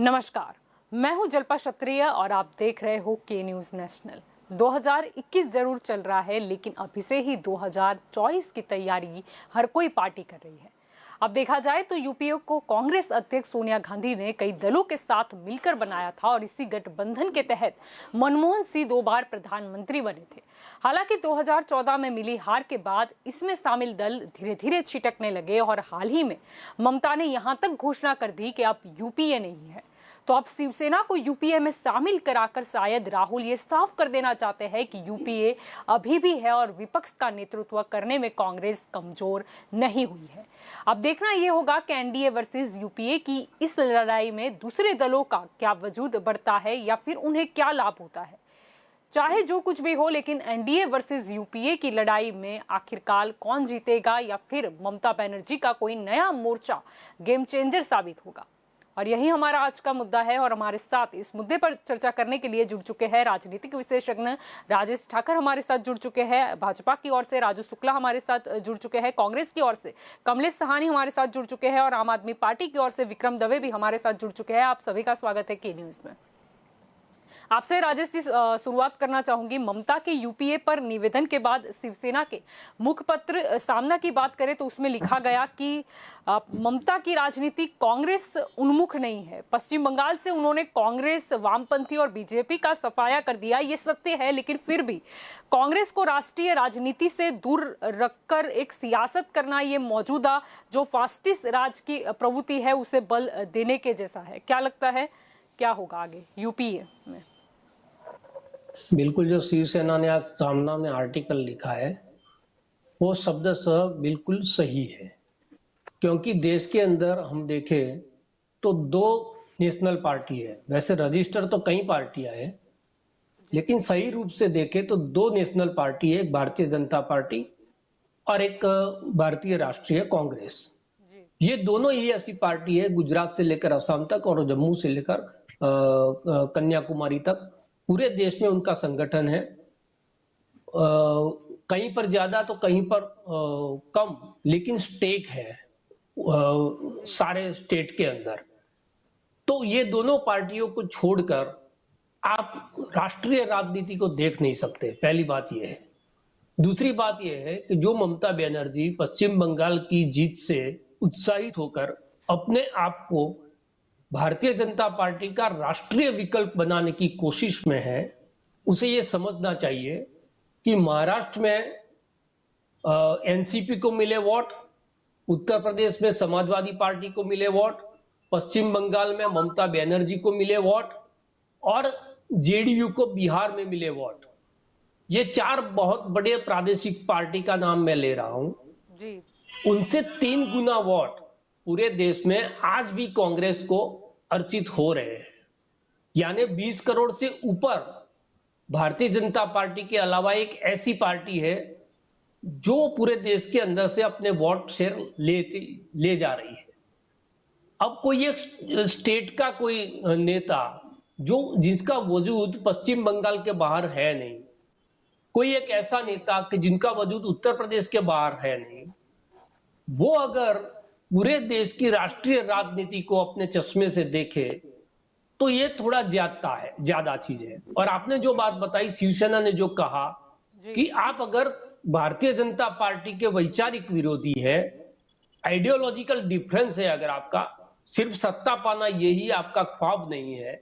नमस्कार, मैं हूं जल्पा क्षत्रिय और आप देख रहे हो के न्यूज नेशनल। 2021 जरूर चल रहा है, लेकिन अभी से ही 2024 की तैयारी हर कोई पार्टी कर रही है। अब देखा जाए तो यूपीए को कांग्रेस अध्यक्ष सोनिया गांधी ने कई दलों के साथ मिलकर बनाया था और इसी गठबंधन के तहत मनमोहन सिंह 2 बार प्रधानमंत्री बने थे। हालांकि 2014 में मिली हार के बाद इसमें शामिल दल धीरे धीरे छिटकने लगे और हाल ही में ममता ने यहां तक घोषणा कर दी कि अब यूपीए नहीं है। तो अब शिवसेना को यूपीए में शामिल कराकर शायद राहुल ये साफ कर देना चाहते हैं कि यूपीए अभी भी है और विपक्ष का नेतृत्व करने में कांग्रेस कमजोर नहीं हुई है। अब देखना यह होगा कि एनडीए वर्सेस यूपीए की इस लड़ाई में दूसरे दलों का क्या वजूद बढ़ता है या फिर उन्हें क्या लाभ होता है। चाहे जो कुछ भी हो, लेकिन एनडीए वर्सेस यूपीए की लड़ाई में आखिरकार कौन जीतेगा या फिर ममता बनर्जी का कोई नया मोर्चा गेम चेंजर साबित होगा। और यही हमारा आज का मुद्दा है और हमारे साथ इस मुद्दे पर चर्चा करने के लिए जुड़ चुके हैं राजनीतिक विशेषज्ञ राजेश ठाकर हमारे साथ जुड़ चुके हैं, भाजपा की ओर से राजू शुक्ला हमारे साथ जुड़ चुके हैं, कांग्रेस की ओर से कमलेश सहानी हमारे साथ जुड़ चुके हैं और आम आदमी पार्टी की ओर से विक्रम दवे भी हमारे साथ जुड़ चुके हैं। आप सभी का स्वागत है के न्यूज में। आपसे राजेश जी शुरुआत करना चाहूंगी। ममता के यूपीए पर निवेदन के बाद शिवसेना के मुखपत्र सामना की बात करें तो उसमें लिखा गया कि ममता की राजनीति कांग्रेस उन्मुख नहीं है। पश्चिम बंगाल से उन्होंने कांग्रेस, वामपंथी और बीजेपी का सफाया कर दिया, ये सत्य है, लेकिन फिर भी कांग्रेस को राष्ट्रीय राजनीति से दूर रखकर एक सियासत करना ये मौजूदा जो फास्टिस्ट राज की प्रवृत्ति है उसे बल देने के जैसा है। क्या लगता है क्या होगा आगे यूपीए में? बिल्कुल, जो शिवसेना ने आज सामना में आर्टिकल लिखा है वो शब्दशः बिल्कुल सही है, क्योंकि देश के अंदर हम देखें तो 2 नेशनल पार्टी है। वैसे रजिस्टर तो कई पार्टियां हैं, लेकिन सही रूप से देखें तो 2 नेशनल पार्टी है, एक भारतीय जनता पार्टी और एक भारतीय राष्ट्रीय कांग्रेस। ये दोनों ही ऐसी पार्टी है, गुजरात से लेकर असम तक और जम्मू से लेकर कन्याकुमारी तक पूरे देश में उनका संगठन है। कहीं पर ज्यादा तो कहीं पर कम, लेकिन स्टेक है सारे स्टेट के अंदर। तो ये दोनों पार्टियों को छोड़कर आप राष्ट्रीय राजनीति को देख नहीं सकते, पहली बात यह है। दूसरी बात यह है कि जो ममता बनर्जी पश्चिम बंगाल की जीत से उत्साहित होकर अपने आप को भारतीय जनता पार्टी का राष्ट्रीय विकल्प बनाने की कोशिश में है, उसे यह समझना चाहिए कि महाराष्ट्र में एनसीपी को मिले वोट, उत्तर प्रदेश में समाजवादी पार्टी को मिले वोट, पश्चिम बंगाल में ममता बनर्जी को मिले वोट और जेडीयू को बिहार में मिले वोट। ये 4 बहुत बड़े प्रादेशिक पार्टी का नाम मैं ले रहा हूं जी। उनसे 3 गुना वोट पूरे देश में आज भी कांग्रेस को अर्चित हो रहे हैं। यानी 20 करोड़ से ऊपर भारतीय जनता पार्टी के अलावा एक ऐसी पार्टी है जो पूरे देश के अंदर से अपने वोट शेयर ले जा रही है। अब कोई एक स्टेट का कोई नेता जिसका वजूद पश्चिम बंगाल के बाहर है नहीं, कोई एक ऐसा नेता कि जिनका वजूद उत्तर प्रदेश के बाहर है नहीं, वो अगर पूरे देश की राष्ट्रीय राजनीति को अपने चश्मे से देखे तो ये थोड़ा ज्यादा चीज है। और आपने जो बात बताई, शिवसेना ने जो कहा कि आप अगर भारतीय जनता पार्टी के वैचारिक विरोधी है, आइडियोलॉजिकल डिफरेंस है, अगर आपका सिर्फ सत्ता पाना यही आपका ख्वाब नहीं है,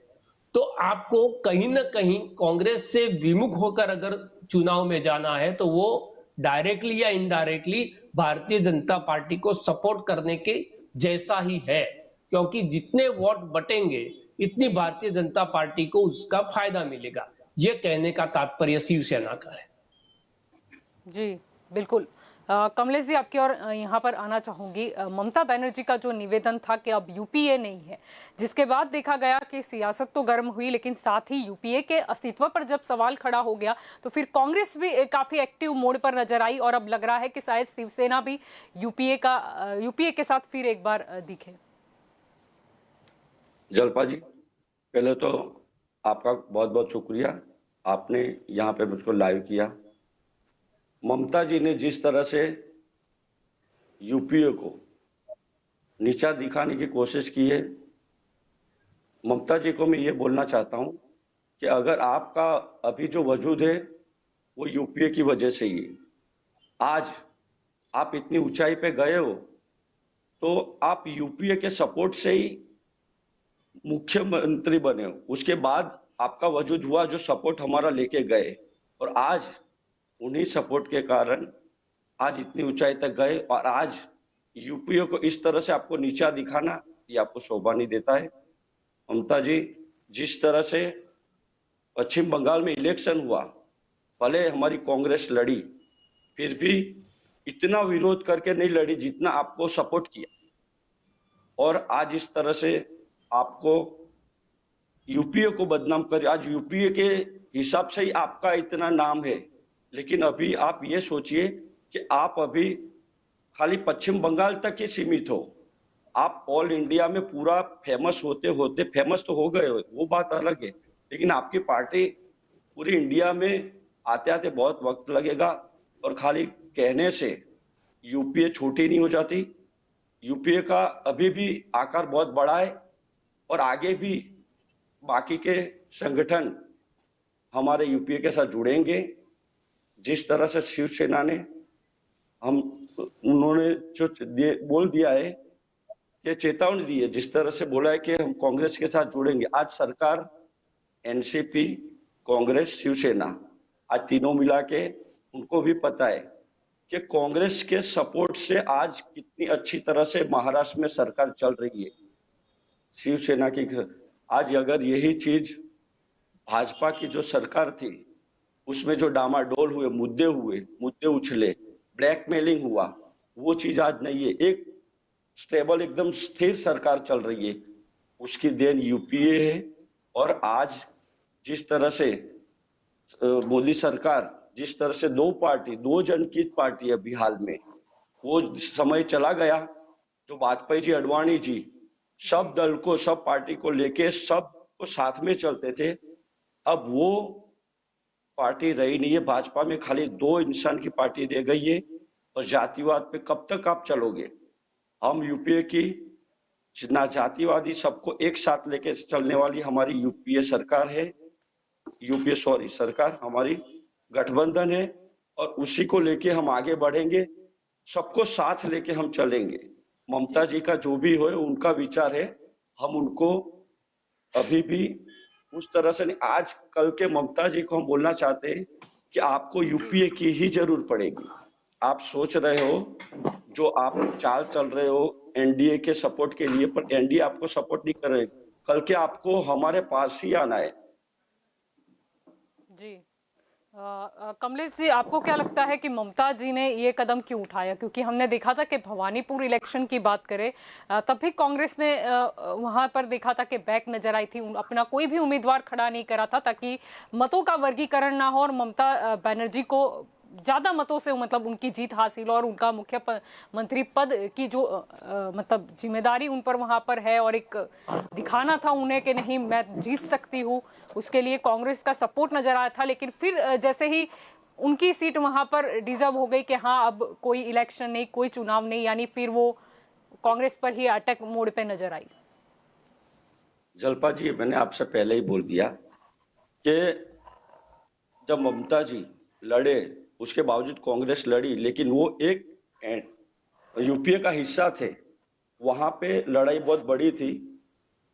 तो आपको कहीं ना कहीं कांग्रेस से विमुख होकर अगर चुनाव में जाना है तो वो डायरेक्टली या इनडायरेक्टली भारतीय जनता पार्टी को सपोर्ट करने के जैसा ही है, क्योंकि जितने वोट बटेंगे इतनी भारतीय जनता पार्टी को उसका फायदा मिलेगा। ये कहने का तात्पर्य शिवसेना का है। जी बिल्कुल। कमलेश जी आपकी और यहाँ पर आना चाहूंगी। ममता बनर्जी का जो निवेदन था कि अब यूपीए नहीं है, जिसके बाद देखा गया कि सियासत तो गर्म हुई, लेकिन साथ ही यूपीए के अस्तित्व पर जब सवाल खड़ा हो गया तो फिर कांग्रेस भी काफी एक्टिव मोड पर नजर आई और अब लग रहा है कि शायद शिवसेना भी यूपीए के साथ फिर एक बार दिखे। जल्पा जी, पहले तो आपका बहुत बहुत शुक्रिया, आपने यहाँ पे मुझको लाइव किया। ममता जी ने जिस तरह से यूपीए को नीचा दिखाने की कोशिश की है, ममता जी को मैं ये बोलना चाहता हूं कि अगर आपका अभी जो वजूद है वो यूपीए की वजह से ही है। आज आप इतनी ऊंचाई पे गए हो तो आप यूपीए के सपोर्ट से ही मुख्यमंत्री बने हो। उसके बाद आपका वजूद हुआ जो सपोर्ट हमारा लेके गए, और आज उन्हीं सपोर्ट के कारण आज इतनी ऊंचाई तक गए। और आज यूपीए को इस तरह से आपको नीचा दिखाना ये आपको शोभा नहीं देता है। ममता जी, जिस तरह से पश्चिम बंगाल में इलेक्शन हुआ, भले हमारी कांग्रेस लड़ी, फिर भी इतना विरोध करके नहीं लड़ी जितना आपको सपोर्ट किया। और आज इस तरह से आपको यूपीए को बदनाम कर, आज यूपीए के हिसाब से ही आपका इतना नाम है, लेकिन अभी आप ये सोचिए कि आप अभी खाली पश्चिम बंगाल तक ही सीमित हो। आप ऑल इंडिया में पूरा फेमस होते होते फेमस तो हो गए हो, वो बात अलग है, लेकिन आपकी पार्टी पूरी इंडिया में आते आते बहुत वक्त लगेगा। और खाली कहने से यूपीए छोटी नहीं हो जाती। यूपीए का अभी भी आकार बहुत बड़ा है और आगे भी बाकी के संगठन हमारे यूपीए के साथ जुड़ेंगे। जिस तरह से शिवसेना ने उन्होंने जो बोल दिया है कि चेतावनी दी है, जिस तरह से बोला है कि हम कांग्रेस के साथ जुड़ेंगे। आज सरकार एनसीपी, कांग्रेस, शिवसेना, आज तीनों मिला के उनको भी पता है कि कांग्रेस के सपोर्ट से आज कितनी अच्छी तरह से महाराष्ट्र में सरकार चल रही है। शिवसेना की आज अगर यही चीज भाजपा की जो सरकार थी उसमें जो डामाडोल हुए, मुद्दे उछले, ब्लैकमेलिंग हुआ, वो चीज आज नहीं है। एक स्टेबल एकदम स्थिर सरकार चल रही है, उसकी देन यूपीए है। और आज जिस तरह से मोदी सरकार, जिस तरह से दो जन की पार्टी है बिहार में, वो समय चला गया जो वाजपेयी जी, अडवाणी जी सब दल को, सब पार्टी को लेके सब को साथ में चलते थे। अब वो पार्टी रही नहीं है। भाजपा में खाली दो इंसान की पार्टी रह गई है। और जातिवाद पे कब तक आप चलोगे? हम यूपीए की ना जातिवादी सबको एक साथ लेके चलने वाली हमारी यूपीए सरकार है, सरकार हमारी गठबंधन है, और उसी को लेके हम आगे बढ़ेंगे। सबको साथ लेके हम चलेंगे। ममता जी का जो भी हो उनका विचार है, हम उनको अभी भी उस तरह से नहीं। आज कल के ममता जी को हम बोलना चाहते हैं कि आपको यूपीए की ही जरूरत पड़ेगी। आप सोच रहे हो जो आप चाल चल रहे हो एनडीए के सपोर्ट के लिए, पर एनडीए आपको सपोर्ट नहीं कर रहे। कल के आपको हमारे पास ही आना है। जी कमलेश जी, आपको क्या लगता है कि ममता जी ने ये कदम क्यों उठाया? क्योंकि हमने देखा था कि भवानीपुर इलेक्शन की बात करें तब भी कांग्रेस ने वहां पर देखा था कि बैक नजर आई थी, अपना कोई भी उम्मीदवार खड़ा नहीं करा था ताकि मतों का वर्गीकरण ना हो और ममता बनर्जी को ज्यादा मतों से मतलब उनकी जीत हासिल हो और उनका मुख्यमंत्री पद की जो मतलब जिम्मेदारी उन पर वहां पर है और एक दिखाना था उन्हें कि नहीं मैं जीत सकती हूँ, उसके लिए कांग्रेस का सपोर्ट नजर आया था। लेकिन फिर जैसे ही उनकी सीट वहां पर डिजर्व हो गई कि हाँ अब कोई इलेक्शन नहीं, कोई चुनाव नहीं, यानी फिर वो कांग्रेस पर ही अटक मोड़ पे नजर आई। जल्पा जी, मैंने आपसे पहले ही बोल दिया कि जब ममता जी लड़े उसके बावजूद कांग्रेस लड़ी, लेकिन वो एक यूपीए का हिस्सा थे। वहां पे लड़ाई बहुत बड़ी थी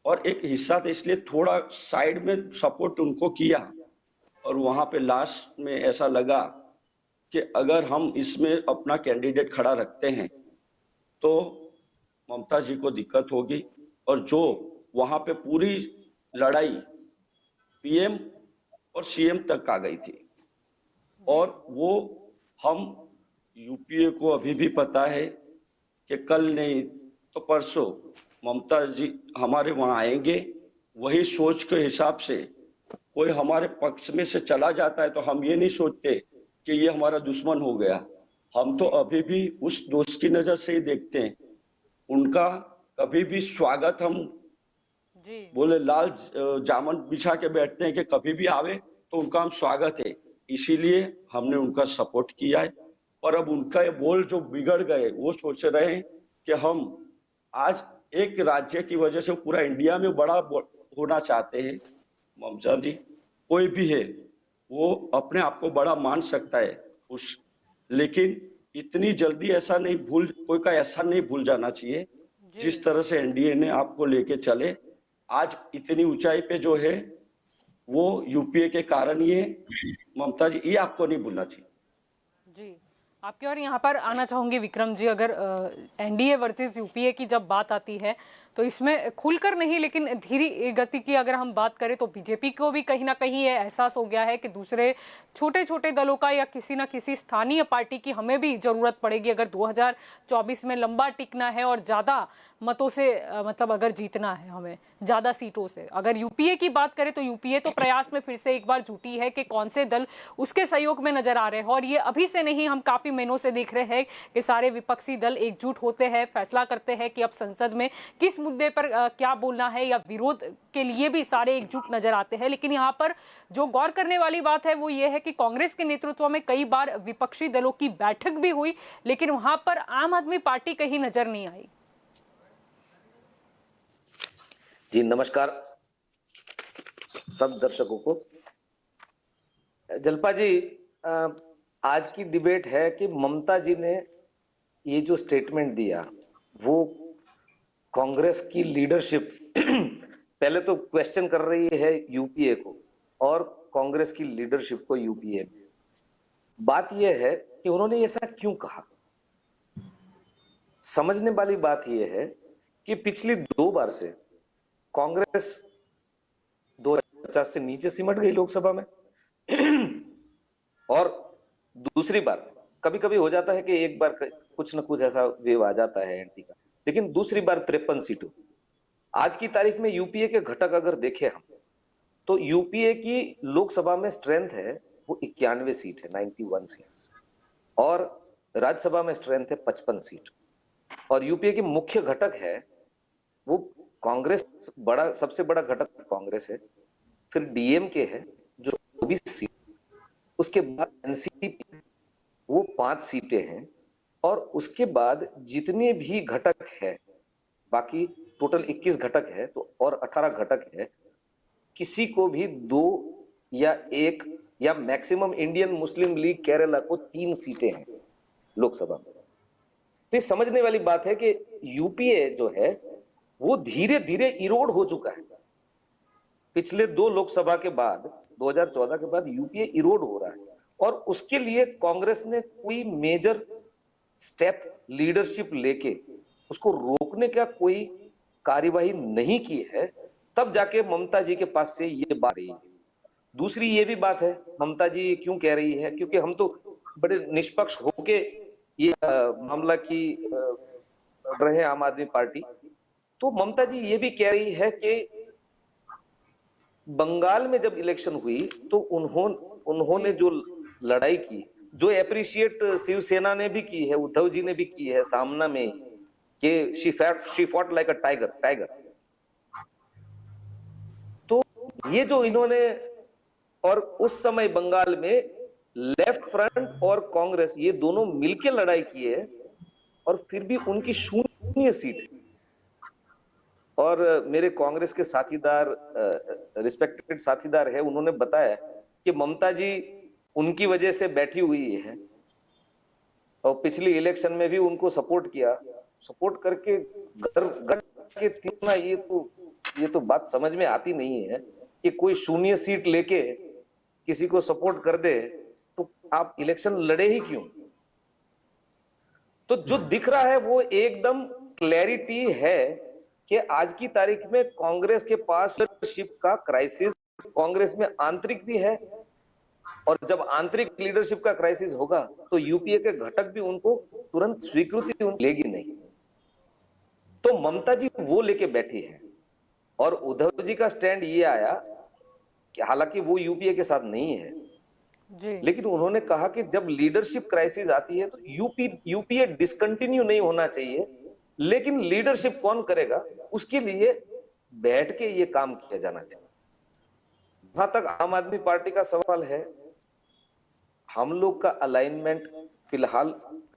और एक हिस्सा था, इसलिए थोड़ा साइड में सपोर्ट उनको किया। और वहां पे लास्ट में ऐसा लगा कि अगर हम इसमें अपना कैंडिडेट खड़ा रखते हैं तो ममता जी को दिक्कत होगी। और जो वहां पे पूरी लड़ाई पीएम और सीएम तक आ गई थी, और वो हम यूपीए को अभी भी पता है कि कल नहीं तो परसों ममता जी हमारे वहां आएंगे। वही सोच के हिसाब से कोई हमारे पक्ष में से चला जाता है तो हम ये नहीं सोचते कि ये हमारा दुश्मन हो गया। हम तो अभी भी उस दोस्त की नजर से ही देखते हैं। उनका कभी भी स्वागत हम जी बोले लाल जामन बिछा के बैठते हैं कि कभी भी आवे तो उनका हम स्वागत है। इसीलिए हमने उनका सपोर्ट किया है। और अब उनका ये बोल जो बिगड़ गए, वो सोच रहे हैं कि हम आज एक राज्य की वजह से पूरा इंडिया में बड़ा होना चाहते हैं ममता जी, कोई भी है वो अपने आप को बड़ा मान सकता है उस, लेकिन इतनी जल्दी कोई का ऐसा नहीं भूल जाना चाहिए जिस तरह से एनडीए ने आपको लेके चले। आज इतनी ऊंचाई पे जो है वो यूपीए के कारण ही है ममता जी, ये आपको नहीं भूलना चाहिए। जी, आपके और यहाँ पर आना चाहूंगी विक्रम जी। अगर एनडीए वर्सेस यूपीए की जब बात आती है तो इसमें खुलकर नहीं लेकिन धीरे गति की अगर हम बात करें तो बीजेपी को भी कहीं ना कहीं ये एहसास हो गया है कि दूसरे छोटे छोटे दलों का या किसी ना किसी स्थानीय पार्टी की हमें भी जरूरत पड़ेगी अगर 2024 में लंबा टिकना है और ज्यादा मतों से मतलब अगर जीतना है हमें ज्यादा सीटों से। अगर यूपीए की बात करें तो यूपीए तो प्रयास में फिर से एक बार जुटी है कि कौन से दल उसके सहयोग में नजर आ रहे हैं, और ये अभी से नहीं, हम काफी महीनों से देख रहे हैं कि सारे विपक्षी दल एकजुट होते हैं, फैसला करते हैं कि अब संसद में किस मुद्दे पर क्या बोलना है, या विरोध के लिए भी सारे एकजुट नजर आते हैं। लेकिन यहाँ पर जो गौर करने वाली बात है वो ये है कि कांग्रेस के नेतृत्व में कई बार विपक्षी दलों की बैठक भी हुई लेकिन वहां पर आम आदमी पार्टी कहीं नजर नहीं आई। जी नमस्कार सब दर्शकों को। जल्पा जी, आज की डिबेट है कि ममता जी ने ये जो स्टेटमेंट दिया वो कांग्रेस की लीडरशिप पहले तो क्वेश्चन कर रही है यूपीए को और कांग्रेस की लीडरशिप को यूपीए में। बात यह है कि उन्होंने ऐसा क्यों कहा। समझने वाली बात यह है कि पिछली 2 बार से कांग्रेस 2050 से नीचे सिमट गई लोकसभा में और दूसरी बार कभी कभी हो जाता है कि एक बार कुछ न कुछ ऐसा वेव आ जाता है एंटी का, लेकिन दूसरी बार 53 सीटों। आज की तारीख में यूपीए के घटक अगर देखें हम तो यूपीए की लोकसभा में स्ट्रेंथ है वो 91 सीट है, 91 सीट्स, और राज्यसभा में स्ट्रेंथ है 55 सीट। और यूपीए की मुख्य घटक है वो कांग्रेस, सबसे बड़ा घटक कांग्रेस है, फिर डीएमके है जो 24 सीट, उसके बाद एनसीपी वो 5 सीटें हैं, और उसके बाद जितने भी घटक है बाकी टोटल 21 घटक है तो और 18 घटक है, किसी को भी 2 या 1 या maximum Indian Muslim league Kerala को 3 सीटें हैं लोकसभा में। तो ये समझने वाली बात है कि यूपीए जो है वो धीरे धीरे इरोड हो चुका है। पिछले 2 लोकसभा के बाद 2014 के बाद यूपीए इरोड हो रहा है, और उसके लिए कांग्रेस ने कोई मेजर स्टेप लीडरशिप लेके उसको रोकने का कोई कार्यवाही नहीं की है, तब जाके ममता जी के पास से ये बात रही है। दूसरी ये भी बात है, ममता जी क्यों कह रही है, क्योंकि हम तो बड़े निष्पक्ष होके ये मामला की रहे आम आदमी पार्टी, तो ममता जी ये भी कह रही है कि बंगाल में जब इलेक्शन हुई तो उन्होंने जो लड़ाई की, जो एप्रिशिएट शिवसेना ने भी की है, उद्धव जी ने भी की है सामना में, कि she fought like a tiger. तो ये जो इन्होंने, और उस समय बंगाल में लेफ्ट फ्रंट और कांग्रेस ये दोनों मिलकर लड़ाई की है और फिर भी उनकी 0 सीट है। और मेरे कांग्रेस के साथीदार, रिस्पेक्टेड साथीदार है, उन्होंने बताया कि ममता जी उनकी वजह से बैठी हुई है और पिछली इलेक्शन में भी उनको सपोर्ट किया, सपोर्ट करके घर के तीना, ये तो बात समझ में आती नहीं है कि कोई 0 सीट लेके किसी को सपोर्ट कर दे तो आप इलेक्शन लड़े ही क्यों। तो जो दिख रहा है वो एकदम क्लैरिटी है कि आज की तारीख में कांग्रेस के पास लीडरशिप का क्राइसिस कांग्रेस में आंतरिक भी है, और जब आंतरिक लीडरशिप का क्राइसिस होगा तो यूपीए के घटक भी उनको तुरंत स्वीकृति लेगी नहीं। तो ममता जी वो लेके बैठी है, और उद्धव जी का स्टैंड ये आया कि हालांकि वो यूपीए के साथ नहीं है जी, लेकिन उन्होंने कहा कि जब लीडरशिप क्राइसिस आती है तो यूपीए डिसकंटिन्यू नहीं होना चाहिए, लेकिन लीडरशिप कौन करेगा उसके लिए बैठ के ये काम किया जाना चाहिए। जहां तक आम आदमी पार्टी का सवाल है, हम लोग का अलाइनमेंट फिलहाल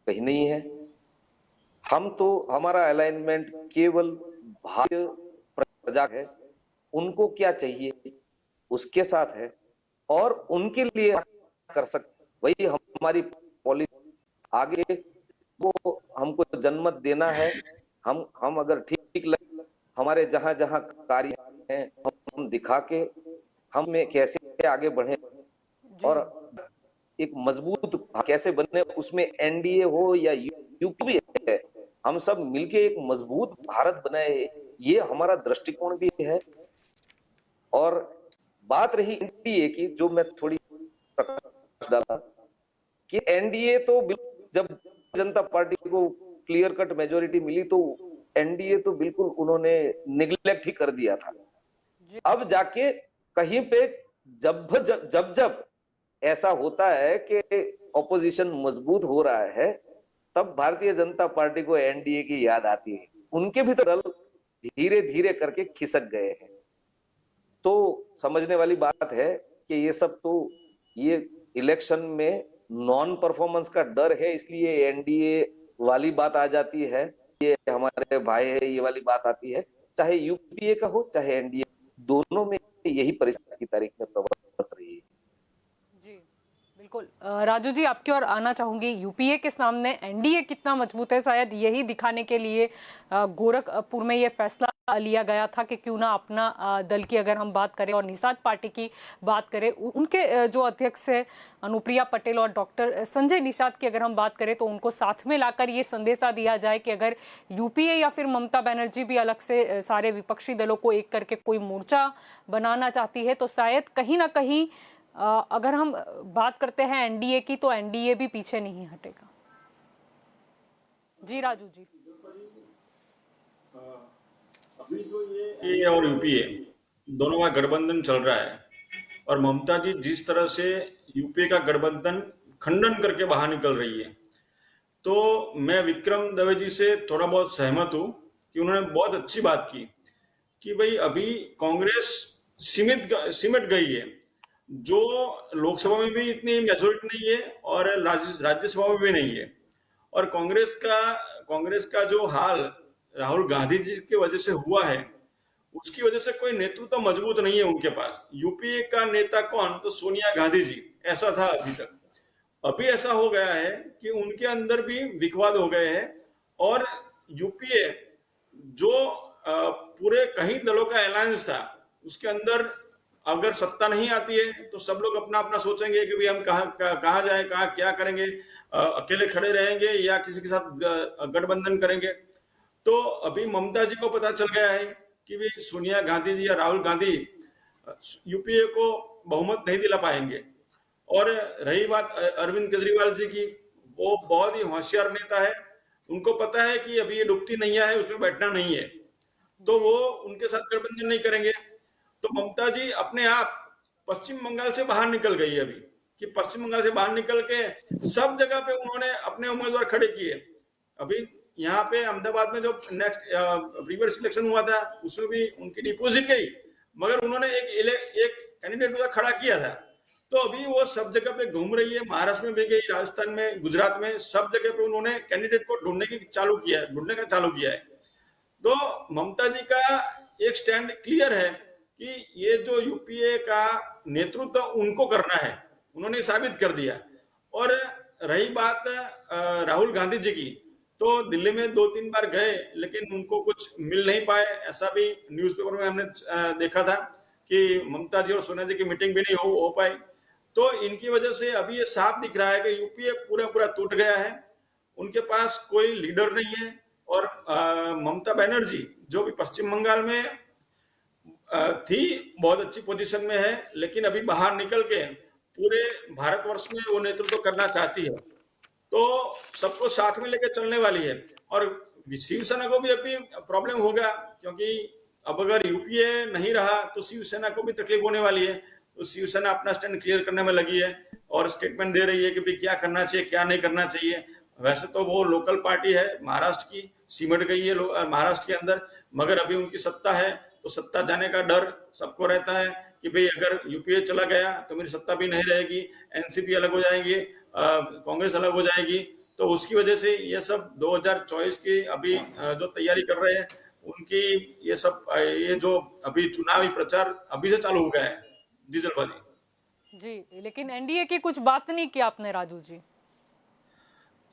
कहीं नहीं है। हमारा अलाइनमेंट केवल भारतीय प्रजा है, उनको क्या चाहिए उसके साथ है और उनके लिए कर सकते, वही हमारी पॉलिसी आगे वो हमको जनमत देना है। हम अगर ठीक लगे हमारे जहां जहां कार्य हैं हम दिखा के हम में कैसे आगे बढ़े जी और एक मजबूत कैसे बने, उसमें एनडीए हो या यूपी है, हम सब मिलके एक मजबूत भारत बनाए, ये हमारा दृष्टिकोण भी है। और बात रही एनडीए की, जो मैं थोड़ी प्रकाश डाला कि एनडीए तो जब जनता पार्टी को क्लियर कट मेजोरिटी मिली तो एनडीए तो बिल्कुल उन्होंने निग्लेक्ट ही कर दिया था। जी अब जाके कहीं पे जब जब जब, जब ऐसा होता है कि ऑपोजिशन मजबूत हो रहा है तब भारतीय जनता पार्टी को एनडीए की याद आती है। उनके भी तो दल धीरे धीरे करके खिसक गए हैं। तो समझने वाली बात है कि ये सब तो ये इलेक्शन में नॉन परफॉर्मेंस का डर है, इसलिए एनडीए वाली बात आ जाती है, ये हमारे भाई है ये वाली बात आती है। चाहे यूपीए का हो चाहे एनडीए, दोनों में यही परिस्थिति की तारीख में प्रवर्तित रही है। जी बिल्कुल। राजू जी आपकी ओर आना चाहूंगी। यूपीए के सामने एनडीए कितना मजबूत है, शायद यही दिखाने के लिए गोरखपुर में ये फैसला लिया गया था कि क्यों ना अपना दल की अगर हम बात करें और निषाद पार्टी की बात करें, उनके जो अध्यक्ष है अनुप्रिया पटेल और डॉक्टर संजय निषाद की अगर हम बात करें तो उनको साथ में लाकर ये संदेशा दिया जाए कि अगर यूपीए या फिर ममता बनर्जी भी अलग से सारे विपक्षी दलों को एक करके कोई मोर्चा बनाना चाहती है तो शायद कहीं ना कहीं अगर हम बात करते हैं एनडीए की तो एनडीए भी पीछे नहीं हटेगा। जी राजू जी। अभी जो ये और यूपीए दोनों का गठबंधन चल रहा है और ममता जी जिस तरह से यूपीए का गठबंधन खंडन करके बाहर निकल रही है, तो मैं विक्रम दवे जी से थोड़ा बहुत सहमत हूं कि उन्होंने बहुत अच्छी बात की कि भाई अभी कांग्रेस सिमट गई है, जो लोकसभा में भी इतनी मेजोरिटी नहीं है और राज्यसभा में भी नहीं है। और कांग्रेस का जो हाल राहुल गांधी जी की वजह से हुआ है, उसकी वजह से कोई नेतृत्व मजबूत नहीं है उनके पास। यूपीए का नेता कौन, तो सोनिया गांधी जी, ऐसा था अभी तक। अभी ऐसा हो गया है कि उनके अंदर भी विवाद हो गए हैं और यूपीए जो पूरे कई दलों का अलायंस था, उसके अंदर अगर सत्ता नहीं आती है तो सब लोग अपना अपना सोचेंगे कि भाई हम कहाँ जाए, कहाँ क्या करेंगे, अकेले खड़े रहेंगे या किसी के साथ गठबंधन करेंगे। तो अभी ममता जी को पता चल गया है कि भाई सोनिया गांधी जी या राहुल गांधी यूपीए को बहुमत नहीं दिला पाएंगे। और रही बात अरविंद केजरीवाल जी की, वो बहुत ही होशियार नेता है, उनको पता है कि अभी ये डुबती नैया है, उसमें बैठना नहीं है, तो वो उनके साथ गठबंधन नहीं करेंगे। तो ममता जी अपने आप पश्चिम बंगाल से बाहर निकल गई है अभी, कि पश्चिम बंगाल से बाहर निकल के सब जगह पे उन्होंने अपने उम्मीदवार खड़े किए। अभी यहाँ पे अहमदाबाद में जो नेक्स्ट प्रीवियस इलेक्शन हुआ था उसमें भी उनकी डिपोजिट गई, मगर उन्होंने एक कैंडिडेट खड़ा किया था। तो अभी वो सब जगह पे घूम रही है, महाराष्ट्र में भी गई, राजस्थान में, गुजरात में, सब जगह पे उन्होंने कैंडिडेट को ढूंढने का चालू किया है। तो ममता जी का एक स्टैंड क्लियर है कि ये जो यूपीए का नेतृत्व उनको करना है, उन्होंने साबित कर दिया। और रही बात राहुल गांधी जी की, तो दिल्ली में 2-3 बार गए लेकिन उनको कुछ मिल नहीं पाए, ऐसा भी न्यूज़पेपर में हमने देखा था कि ममता जी और सोनिया जी की मीटिंग भी नहीं हो पाई। तो इनकी वजह से अभी ये साफ दिख रहा है कि यूपीए पूरा टूट गया है, उनके पास कोई लीडर नहीं है। और ममता बनर्जी जो भी पश्चिम बंगाल में थी, बहुत अच्छी पोजीशन में है, लेकिन अभी बाहर निकल के पूरे भारतवर्ष में वो नेतृत्व करना चाहती है, तो सबको साथ में लेकर चलने वाली है। और शिवसेना को भी अभी प्रॉब्लम होगा, क्योंकि अब अगर यूपीए नहीं रहा तो शिवसेना को भी तकलीफ होने वाली है। तो शिवसेना अपना स्टैंड क्लियर करने में लगी है और स्टेटमेंट दे रही है कि भाई क्या करना चाहिए क्या नहीं करना चाहिए। वैसे तो वो लोकल पार्टी है, महाराष्ट्र की, सिमट गई है महाराष्ट्र के अंदर, मगर अभी उनकी सत्ता है, तो सत्ता जाने का डर सबको रहता है कि भाई अगर यूपीए चला गया तो मेरी सत्ता भी नहीं रहेगी, एनसीपी अलग हो जाएंगी, कांग्रेस अलग हो जाएगी। तो उसकी वजह से ये सब 2024 की अभी जो तैयारी कर रहे हैं, उनकी ये सब ये जो अभी चुनावी प्रचार अभी से चालू हो गया है डीजलबाजी। जी, लेकिन एनडीए की कुछ बात नहीं की आपने राजू जी।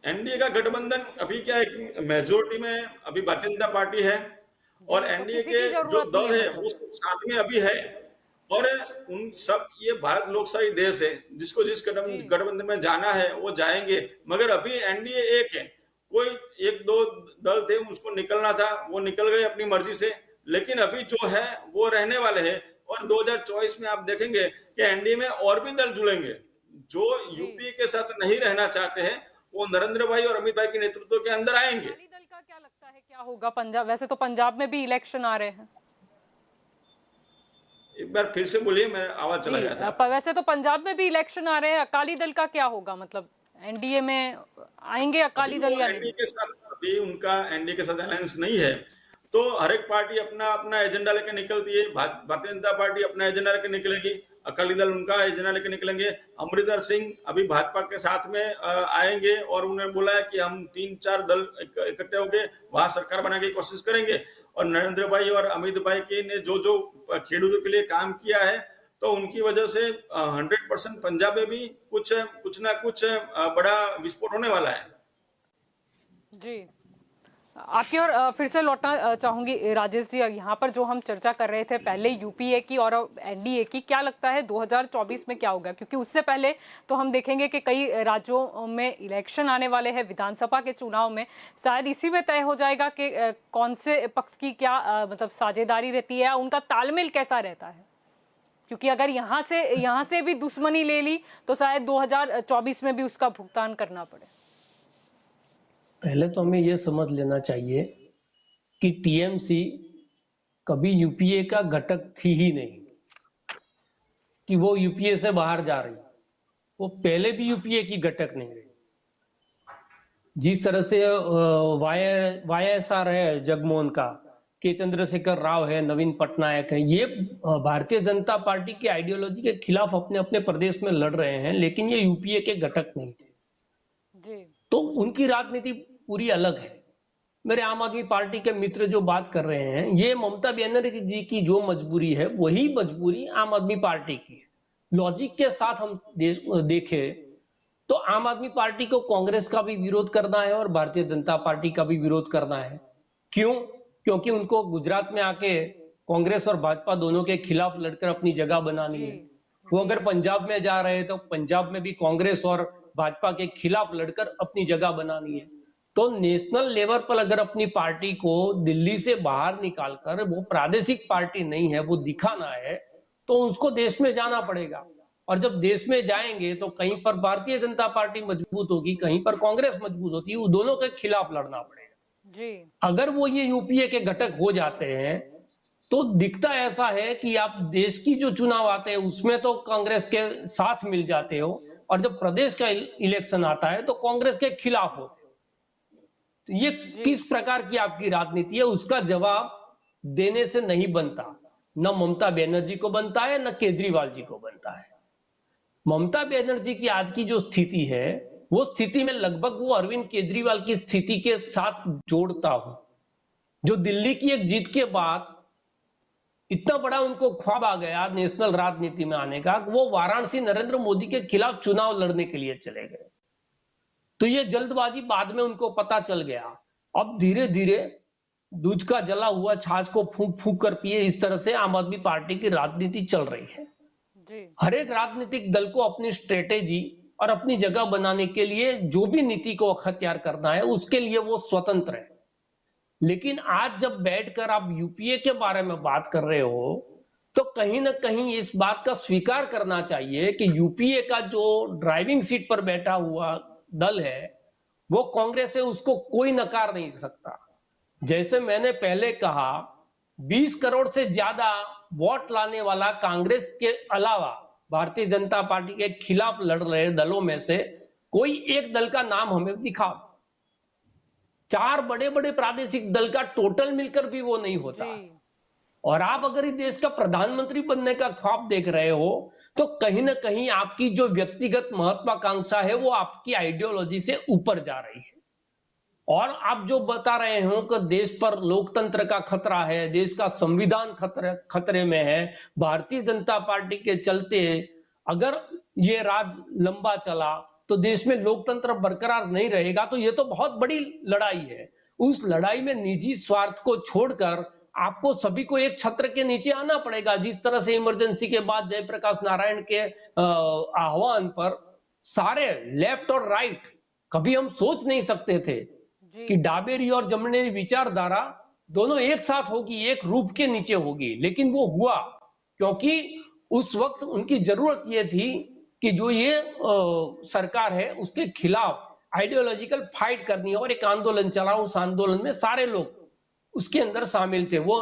एनडीए का गठबंधन अभी क्या है, मेजोरिटी में अभी भारतीय जनता पार्टी है और जी, तो एनडीए किसी के की जो जरूरत नहीं दल है है मतलब। वो साथ में अभी है। और उन सब, ये भारत लोकशाही देश है, जिसको जिस जी। गठबंधन में जाना है वो जाएंगे। मगर अभी एनडीए एक है, कोई एक दो दल थे उसको निकलना था, वो निकल गए अपनी मर्जी से, लेकिन अभी जो है वो रहने वाले हैं। और 2024 में आप देखेंगे कि एनडीए में और भी दल जुड़ेंगे। जो जी। यूपी के साथ नहीं रहना चाहते हैं वो नरेंद्र भाई और अमित भाई के नेतृत्व के अंदर आएंगे। अकाली दल का क्या लगता है क्या होगा पंजाब, वैसे तो पंजाब में भी इलेक्शन आ रहे हैं। एक बार फिर से बोलिए, मैं आवाज चला गया था। वैसे तो पंजाब में भी इलेक्शन आ रहे हैं, अकाली दल का क्या होगा, मतलब एनडीए में आएंगे अकाली दल या एनडीए नहीं? के साथ अभी उनका एनडीए के साथ अलायंस नहीं है, तो हर एक पार्टी अपना अपना एजेंडा लेकर निकलती है। भारतीय जनता पार्टी अपना एजेंडा लेकर निकलेगी, अकाली दल उनका एजेंडा लेकर निकलेंगे। अमरिंदर सिंह अभी भाजपा के साथ में आएंगे और उन्होंने बोला है कि हम 3-4 दल इकट्ठे होकर वहां सरकार बनाने की कोशिश करेंगे। और नरेंद्र भाई और अमित भाई की ने जो जो खेडूतों के लिए काम किया है, तो उनकी वजह से 100% पंजाब में भी कुछ ना कुछ बड़ा विस्फोट होने वाला है। जी, आपकी ओर फिर से लौटना चाहूंगी राजेश जी। यहाँ पर जो हम चर्चा कर रहे थे पहले यूपीए की और एनडीए की, क्या लगता है 2024 में क्या होगा? क्योंकि उससे पहले तो हम देखेंगे कि कई राज्यों में इलेक्शन आने वाले हैं, विधानसभा के चुनाव में शायद इसी में तय हो जाएगा कि कौन से पक्ष की क्या मतलब साझेदारी रहती है, उनका तालमेल कैसा रहता है। क्योंकि अगर यहाँ से भी दुश्मनी ले ली तो शायद 2024 में भी उसका भुगतान करना पड़े। पहले तो हमें यह समझ लेना चाहिए कि टीएमसी कभी यूपीए का घटक थी ही नहीं कि वो यूपीए से बाहर जा रही, वो पहले भी यूपीए की घटक नहीं रही। जिस तरह से वाईएसआर है जगमोहन का, के चंद्रशेखर राव है, नवीन पटनायक है, ये भारतीय जनता पार्टी की आइडियोलॉजी के खिलाफ अपने अपने प्रदेश में लड़ रहे हैं, लेकिन ये यूपीए के घटक नहीं थे जी। तो उनकी राजनीति पूरी अलग है। मेरे आम आदमी पार्टी के मित्र जो बात कर रहे हैं, ये ममता बनर्जी जी की जो मजबूरी है वही मजबूरी आम आदमी पार्टी की है। लॉजिक के साथ हम देखें तो आम आदमी पार्टी को कांग्रेस का भी विरोध करना है और भारतीय जनता पार्टी का भी विरोध करना है। क्यों? क्योंकि उनको गुजरात में आके कांग्रेस और भाजपा दोनों के खिलाफ लड़कर अपनी जगह बनानी है। वो अगर पंजाब में जा रहे हैं तो पंजाब में भी कांग्रेस और भाजपा के खिलाफ लड़कर अपनी जगह बनानी है। तो नेशनल लेवल पर अगर अपनी पार्टी को दिल्ली से बाहर निकालकर वो प्रादेशिक पार्टी नहीं है वो दिखाना है, तो उसको देश में जाना पड़ेगा। और जब देश में जाएंगे तो कहीं पर भारतीय जनता पार्टी मजबूत होगी, कहीं पर कांग्रेस मजबूत होती है, वो दोनों के खिलाफ लड़ना पड़ेगा जी। अगर वो ये यूपीए के घटक हो जाते हैं तो दिखता ऐसा है कि आप देश की जो चुनाव आते हैं उसमें तो कांग्रेस के साथ मिल जाते हो, और जब प्रदेश का इलेक्शन आता है तो कांग्रेस के खिलाफ होते हो। तो ये किस प्रकार की आपकी राजनीति है, उसका जवाब देने से नहीं बनता। न ममता बनर्जी को बनता है, न केजरीवाल जी को बनता है। ममता बनर्जी की आज की जो स्थिति है, वो स्थिति में लगभग वो अरविंद केजरीवाल की स्थिति के साथ जोड़ता हूं, जो दिल्ली की एक जीत के बाद इतना बड़ा उनको ख्वाब आ गया नेशनल राजनीति में आने का, वो वाराणसी नरेंद्र मोदी के खिलाफ चुनाव लड़ने के लिए चले गए। तो ये जल्दबाजी बाद में उनको पता चल गया। अब धीरे धीरे दूध का जला हुआ छाछ को फूंक फूंक कर पिए, इस तरह से आम आदमी पार्टी की राजनीति चल रही है जी। हर एक राजनीतिक दल को अपनी स्ट्रेटेजी और अपनी जगह बनाने के लिए जो भी नीति को अख्तियार करना है उसके लिए वो स्वतंत्र है। लेकिन आज जब बैठकर आप यूपीए के बारे में बात कर रहे हो तो कहीं ना कहीं इस बात का स्वीकार करना चाहिए कि यूपीए का जो ड्राइविंग सीट पर बैठा हुआ दल है वो कांग्रेस है, उसको कोई नकार नहीं सकता। जैसे मैंने पहले कहा, 20 करोड़ से ज्यादा वोट लाने वाला कांग्रेस के अलावा भारतीय जनता पार्टी के खिलाफ लड़ रहे दलों में से कोई एक दल का नाम हमें दिखाओ। 4 बड़े बड़े प्रादेशिक दल का टोटल मिलकर भी वो नहीं होता। और आप अगर इस देश का प्रधानमंत्री बनने का ख्वाब देख रहे हो तो कहीं ना कहीं आपकी जो व्यक्तिगत महत्वाकांक्षा है वो आपकी आइडियोलॉजी से ऊपर जा रही है। और आप जो बता रहे हो कि देश पर लोकतंत्र का खतरा है, देश का संविधान खतरे में है, भारतीय जनता पार्टी के चलते अगर ये राज लंबा चला तो देश में लोकतंत्र बरकरार नहीं रहेगा, तो ये तो बहुत बड़ी लड़ाई है। उस लड़ाई में निजी स्वार्थ को छोड़कर आपको सभी को एक छत्र के नीचे आना पड़ेगा। जिस तरह से इमरजेंसी के बाद जयप्रकाश नारायण के आह्वान पर सारे लेफ्ट और राइट, कभी हम सोच नहीं सकते थे कि डाबेरी और जमनेरी विचारधारा दोनों एक साथ होगी, एक रूप के नीचे होगी, लेकिन वो हुआ क्योंकि उस वक्त उनकी जरूरत ये थी कि जो ये सरकार है उसके खिलाफ आइडियोलॉजिकल फाइट करनी है और एक आंदोलन चला। उस आंदोलन में सारे लोग उसके अंदर शामिल थे। वो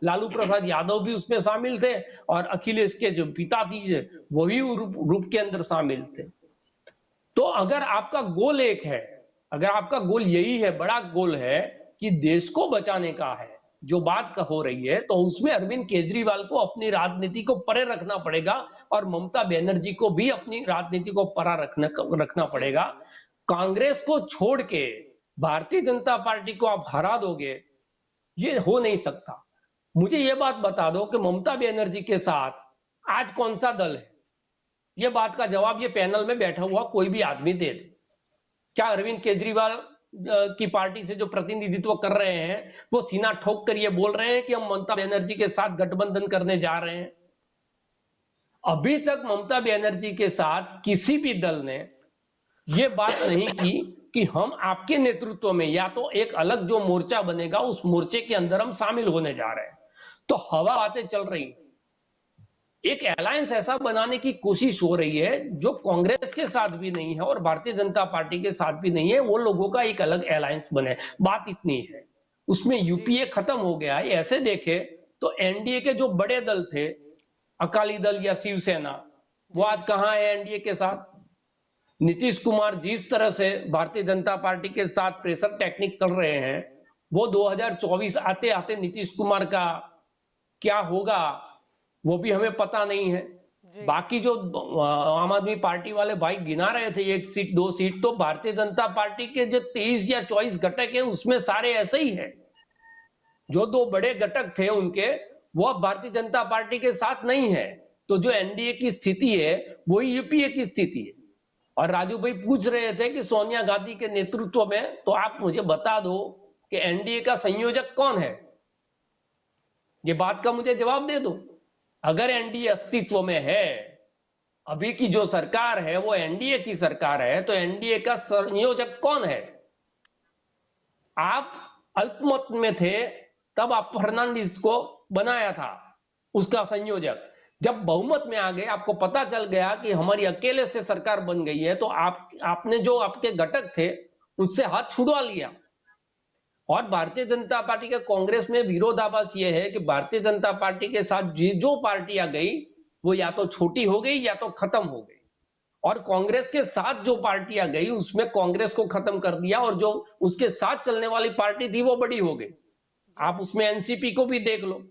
लालू प्रसाद यादव भी उसमें शामिल थे और अखिलेश के जो पिता थी वो भी रूप के अंदर शामिल थे। तो अगर आपका गोल एक है, अगर आपका गोल यही है, बड़ा गोल है कि देश को बचाने का है, जो बात हो रही है, तो उसमें अरविंद केजरीवाल को अपनी राजनीति को परे रखना पड़ेगा और ममता बनर्जी को भी अपनी राजनीति को परा रखना पड़ेगा। कांग्रेस को छोड़ के भारतीय जनता पार्टी को आप हरा दोगे, ये हो नहीं सकता। मुझे ये बात बता दो कि ममता बनर्जी के साथ आज कौन सा दल है? ये बात का जवाब ये पैनल में बैठा हुआ कोई भी आदमी दे दे। क्या अरविंद केजरीवाल की पार्टी से जो प्रतिनिधित्व कर रहे हैं वो सीना ठोक कर ये बोल रहे हैं कि हम ममता बनर्जी के साथ गठबंधन करने जा रहे हैं? अभी तक ममता बनर्जी के साथ किसी भी दल ने ये बात नहीं की कि हम आपके नेतृत्व में या तो एक अलग जो मोर्चा बनेगा उस मोर्चे के अंदर हम शामिल होने जा रहे हैं। तो हवा बातें चल रही, एक अलायंस ऐसा बनाने की कोशिश हो रही है जो कांग्रेस के साथ भी नहीं है और भारतीय जनता पार्टी के साथ भी नहीं है, वो लोगों का एक अलग अलायंस बने। बात इतनी है, उसमें यूपीए खत्म हो गया है। ऐसे देखे तो एनडीए के जो बड़े दल थे, अकाली दल या शिवसेना, वो आज कहां है एनडीए के साथ? नीतीश कुमार जिस तरह से भारतीय जनता पार्टी के साथ प्रेशर टेक्निक कर रहे हैं, वो 2024 आते आते नीतीश कुमार का क्या होगा वो भी हमें पता नहीं है। बाकी जो आम आदमी पार्टी वाले भाई गिना रहे थे 1 सीट 2 सीट, तो भारतीय जनता पार्टी के जो 23 या 24 घटक है उसमें सारे ऐसे ही है। जो 2 बड़े घटक थे उनके, वो अब भारतीय जनता पार्टी के साथ नहीं है। तो जो एनडीए की स्थिति है वही यूपीए की स्थिति है। और राजू भाई पूछ रहे थे कि सोनिया गांधी के नेतृत्व में, तो आप मुझे बता दो कि एनडीए का संयोजक कौन है? ये बात का मुझे जवाब दे दो। अगर एनडीए अस्तित्व में है, अभी की जो सरकार है वो एनडीए की सरकार है, तो एनडीए का संयोजक कौन है? आप अल्पमत में थे तब आप फर्नांडिस को बनाया था उसका संयोजक। जब बहुमत में आ गए, आपको पता चल गया कि हमारी अकेले से सरकार बन गई है, तो आपने जो आपके घटक थे उससे हाथ छुड़वा लिया। और भारतीय जनता पार्टी के कांग्रेस में विरोधाभास यह है कि भारतीय जनता पार्टी के साथ जो पार्टियां गई वो या तो छोटी हो गई या तो खत्म हो गई, और कांग्रेस के साथ जो पार्टियां गई उसमें कांग्रेस को खत्म कर दिया, और जो उसके साथ चलने वाली पार्टी थी वो बड़ी हो गई। आप उसमें एनसीपी को भी देख लो।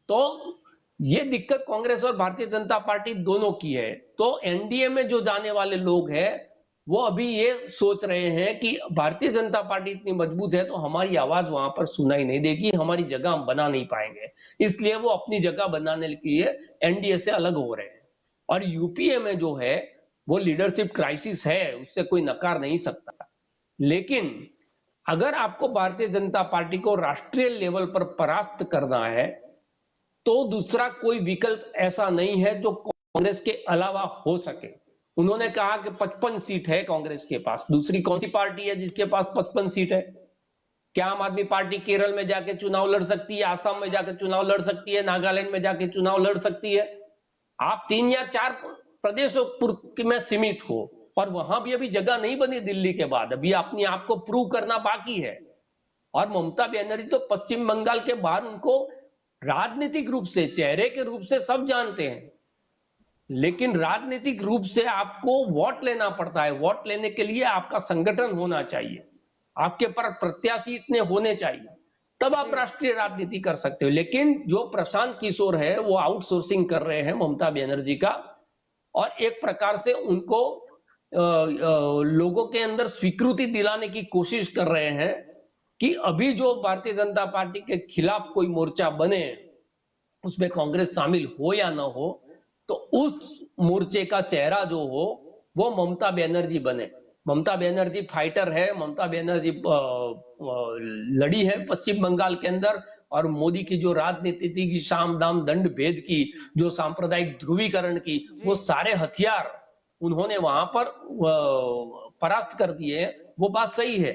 तो ये दिक्कत कांग्रेस और भारतीय जनता पार्टी दोनों की है। तो एनडीए में जो जाने वाले लोग हैं वो अभी ये सोच रहे हैं कि भारतीय जनता पार्टी इतनी मजबूत है तो हमारी आवाज वहां पर सुनाई नहीं देगी, हमारी जगह हम बना नहीं पाएंगे, इसलिए वो अपनी जगह बनाने के लिए एनडीए से अलग हो रहे हैं। और यूपीए में जो है वो लीडरशिप क्राइसिस है, उससे कोई नकार नहीं सकता। लेकिन अगर आपको भारतीय जनता पार्टी को राष्ट्रीय लेवल पर परास्त करना है तो दूसरा कोई विकल्प ऐसा नहीं है जो कांग्रेस के अलावा हो सके। उन्होंने कहा कि 55 सीट है कांग्रेस के पास, दूसरी कौन सी पार्टी है जिसके पास 55 सीट है? क्या आम आदमी पार्टी केरल में जाके चुनाव लड़ सकती है, आसाम में जाके चुनाव लड़ सकती है, नागालैंड में जाके चुनाव लड़ सकती है? आप 3 या 4 प्रदेशों में सीमित हो, और वहां भी अभी जगह नहीं बनी दिल्ली के बाद, अभी अपने आप को प्रूव करना बाकी है। और ममता बनर्जी तो पश्चिम बंगाल के बाहर उनको राजनीतिक रूप से, चेहरे के रूप से सब जानते हैं, लेकिन राजनीतिक रूप से आपको वोट लेना पड़ता है। वोट लेने के लिए आपका संगठन होना चाहिए, आपके पर प्रत्याशी इतने होने चाहिए, तब आप राष्ट्रीय राजनीति कर सकते हो। लेकिन जो प्रशांत किशोर है वो आउटसोर्सिंग कर रहे हैं ममता बनर्जी का, और एक प्रकार से उनको लोगों के अंदर स्वीकृति दिलाने की कोशिश कर रहे हैं कि अभी जो भारतीय जनता पार्टी के खिलाफ कोई मोर्चा बने, उसमें कांग्रेस शामिल हो या ना हो, तो उस मोर्चे का चेहरा जो हो वो ममता बनर्जी बने। ममता बनर्जी फाइटर है, ममता बनर्जी लड़ी है पश्चिम बंगाल के अंदर, और मोदी की जो राजनीति थी कि साम दाम दंड भेद की, जो सांप्रदायिक ध्रुवीकरण की, वो सारे हथियार उन्होंने वहां पर परास्त कर दिए। वो बात सही है,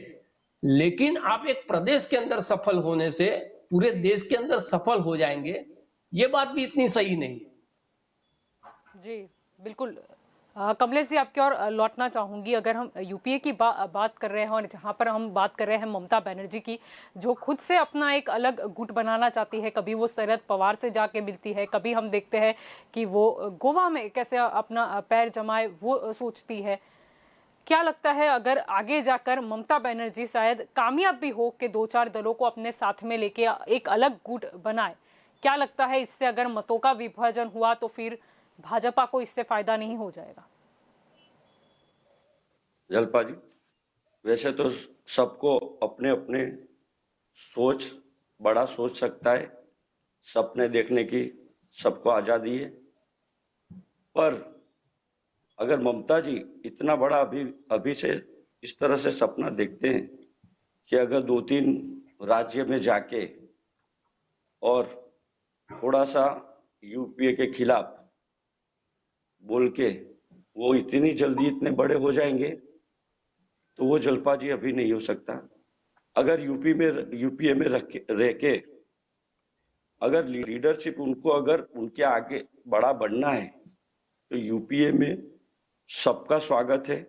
लेकिन आप एक प्रदेश के अंदर सफल होने से पूरे देश के अंदर सफल हो जाएंगे, ये बात भी इतनी सही नहीं। जी बिल्कुल। कमलेश जी, आपकी ओर लौटना चाहूंगी। अगर हम यूपीए की बात कर रहे हैं और जहां पर हम बात कर रहे हैं ममता बनर्जी की, जो खुद से अपना एक अलग गुट बनाना चाहती है, कभी वो शरद पवार से जाके मिलती है, कभी हम देखते हैं कि वो गोवा में कैसे अपना पैर जमाए वो सोचती है। क्या लगता है अगर आगे जाकर ममता बनर्जी शायद कामयाब भी हो कि 2-4 दलों को अपने साथ में लेके एक अलग गुट बनाए, क्या लगता है इससे अगर मतों का विभाजन हुआ तो फिर भाजपा को इससे फायदा नहीं हो जाएगा? जलपा जी, वैसे तो सबको अपने अपने सोच बड़ा सोच सकता है, सपने देखने की सबको आजादी है, पर अगर ममता जी इतना बड़ा अभी से इस तरह से सपना देखते हैं कि अगर 2-3 राज्य में जाके और थोड़ा सा यूपीए के खिलाफ बोल के वो इतनी जल्दी इतने बड़े हो जाएंगे, तो वो जलपा जी अभी नहीं हो सकता। अगर यूपीए में रह के अगर लीडरशिप उनको अगर उनके आगे बड़ा बढ़ना है तो यूपीए में सबका स्वागत है।